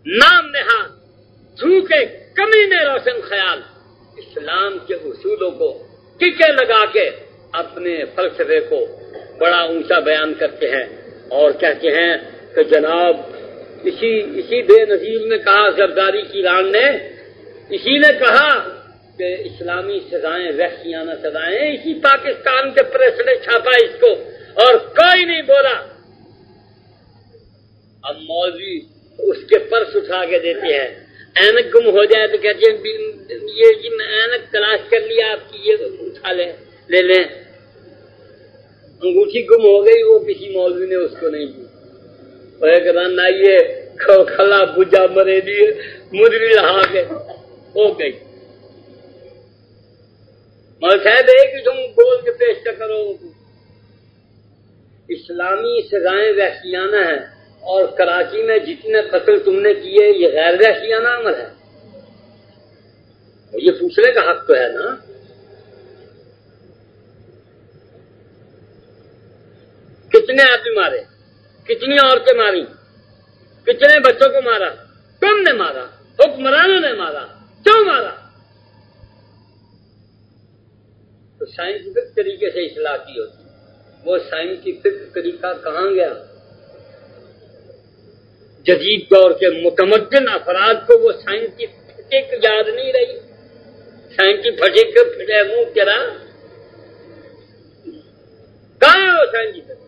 B: نام نہاد جھوکے کمینے روشن خیال اسلام کے اصولوں کو ٹیکے لگا کے اپنے فلسفے کو بڑا اونچا بیان کرتے ہیں اور کہتے ہیں کہ جناب اسی بے نظیر نے کہا، زرداری کی ران نے اسی نے کہا کہ اسلامی سزائیں وحشیانہ سزائیں، اسی پاکستان کے پریس نے چھاپا اس کو اور کوئی نہیں بولا۔ اب مولوی اس کے پرس اٹھا کے دیتے ہیں، اینک گم ہو جائے تو کہتے ہیں یہ میں اینک تلاش کر لیا آپ کی، یہ اٹھا لیں، لے لیں۔ انگوٹھی گم ہو گئی، وہ کسی مولوی نے اس کو نہیں دی، ایک رن آئیے کھلا بجا مرے دیے مدری رہا کے ہو گئی۔ مول صاحب ایک ہی تم بول کے پیش کرو، اسلامی سزائیں وحشیانہ ہیں اور کراچی میں جتنے قتل تم نے کیے یہ غیر وحشیانہ عمل ہے؟ یہ پوچھنے کا حق تو ہے نا۔ کتنے آدمی مارے، کتنی عورتیں ماری، کتنے بچوں کو مارا، تم نے مارا، حکمرانوں نے مارا، کیوں مارا؟ تو سائنٹیفک طریقے سے اصلاح کی ہوتی، وہ سائنٹیفک طریقہ کہاں گیا؟ جدید دور کے متمدن افراد کو وہ سائنٹیفک یاد نہیں رہی، سائنٹیفک پھٹے منہ تیرا کہاں ہو سائنٹیفک؟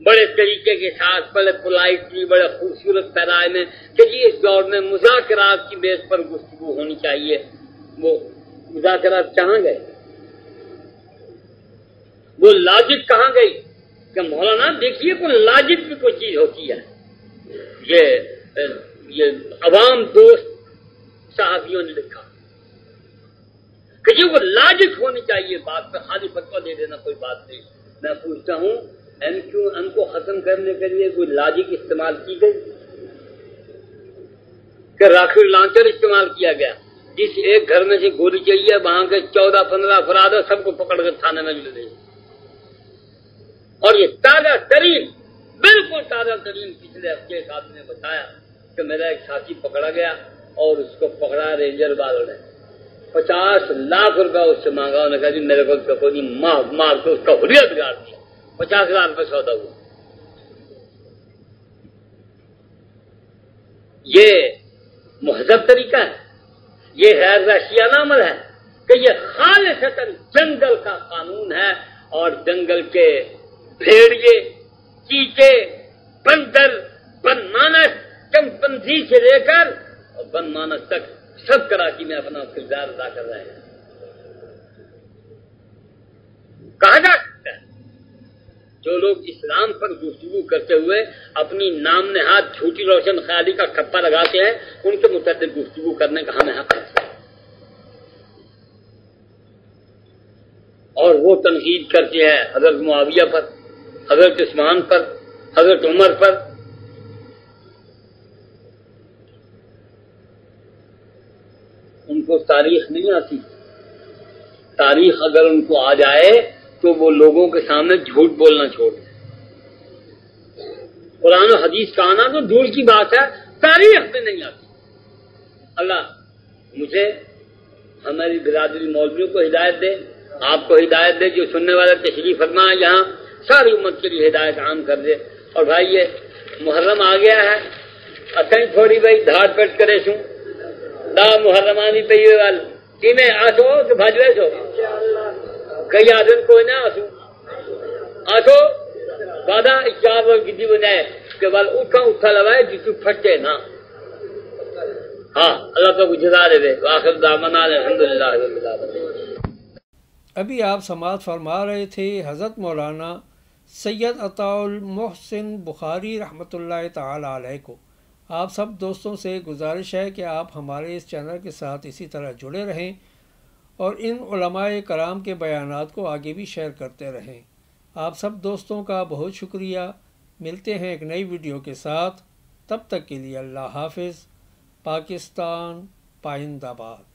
B: بڑے طریقے کے ساتھ، بڑے پولائٹلی، بڑے خوبصورت پیرائے میں کہ جی اس دور میں مذاکرات کی بیس پر گفتگو ہونی چاہیے، وہ مذاکرات کہاں گئے؟ وہ لاجک کہاں گئی؟ کہ مولانا دیکھیے کوئی لاجک بھی کوئی چیز ہوتی ہے۔ یہ عوام دوست صحافیوں نے لکھا کہ جی وہ لاجک ہونی چاہیے بات پہ، خالی فتویٰ دے دینا کوئی بات نہیں۔ میں پوچھتا ہوں ان کو ختم کرنے کے لیے کوئی لاجک استعمال کی گئی کہ راکٹ لانچر استعمال کیا گیا؟ جس ایک گھر میں سے گولی چاہیے وہاں کے 14-15 افراد سب کو پکڑ کر تھانے میں لے گئے، اور یہ تازہ ترین، بالکل تازہ ترین پچھلے ہفتے ایک آدمی نے بتایا کہ میرا ایک ساتھی پکڑا گیا اور اس کو پکڑا رینجر والوں نے 50 لاکھ روپیہ اس سے مانگا، انہوں نے کہا جی میرے کو کوئی مار کے اس کا حلیہ بگاڑ دیا، 50,000 روپے سودا ہوا۔ یہ مہذب طریقہ ہے؟ یہ غیر وحشیانہ عمل ہے کہ یہ خالصتاً جنگل کا قانون ہے، اور جنگل کے بھیڑیے، چیتے، بندر، بن مانس، چمپنزی سے لے کر اور بن مانس تک سب کراچی میں اپنا کردار ادا کر رہے ہیں۔ کہا جا سکتا ہے جو لوگ اسلام پر گفتگو کرتے ہوئے اپنی نام نہاد جھوٹی روشن خیالی کا ٹھپا لگاتے ہیں، ان کے متعلق گفتگو کرنے کا ہمیں حق ہے، اور وہ تنقید کرتے ہیں حضرت معاویہ پر، حضرت عثمان پر، حضرت عمر پر۔ ان کو تاریخ نہیں آتی، تاریخ اگر ان کو آ جائے تو وہ لوگوں کے سامنے جھوٹ بولنا چھوڑ دیں۔ قرآن و حدیث کا آنا تو دور کی بات ہے، تاریخ میں نہیں آتی۔ اللہ مجھے ہماری برادری مولویوں کو ہدایت دے، آپ کو ہدایت دے، جو سننے والے تشریف فرما یہاں ساری امت کے لیے ہدایت عام کر دے۔ اور بھائی یہ محرم آ گیا ہے، اسیں تھوڑی بھائی دھاڑ پیٹ کرے سوں دا محرمانی پہ یہ وال میں آسو کہ بھجوے سو کئی آدمی کوئی نہ آسو آسو بادہ چار اور گدی بنائے کہ بال اٹھا لوائے جسو پھٹے نہ۔ ہاں اللہ تو جزا دے دے۔ آخر دعوانا الحمدللہ رب العالمین۔
A: ابھی آپ سماعت فرما رہے تھے حضرت مولانا سید عطاء المحسن بخاری رحمۃ اللہ تعالی علیہ کو۔ آپ سب دوستوں سے گزارش ہے کہ آپ ہمارے اس چینل کے ساتھ اسی طرح جڑے رہیں اور ان علماء کرام کے بیانات کو آگے بھی شیئر کرتے رہیں۔ آپ سب دوستوں کا بہت شکریہ۔ ملتے ہیں ایک نئی ویڈیو کے ساتھ، تب تک کے لیے اللہ حافظ۔ پاکستان پائندہ باد۔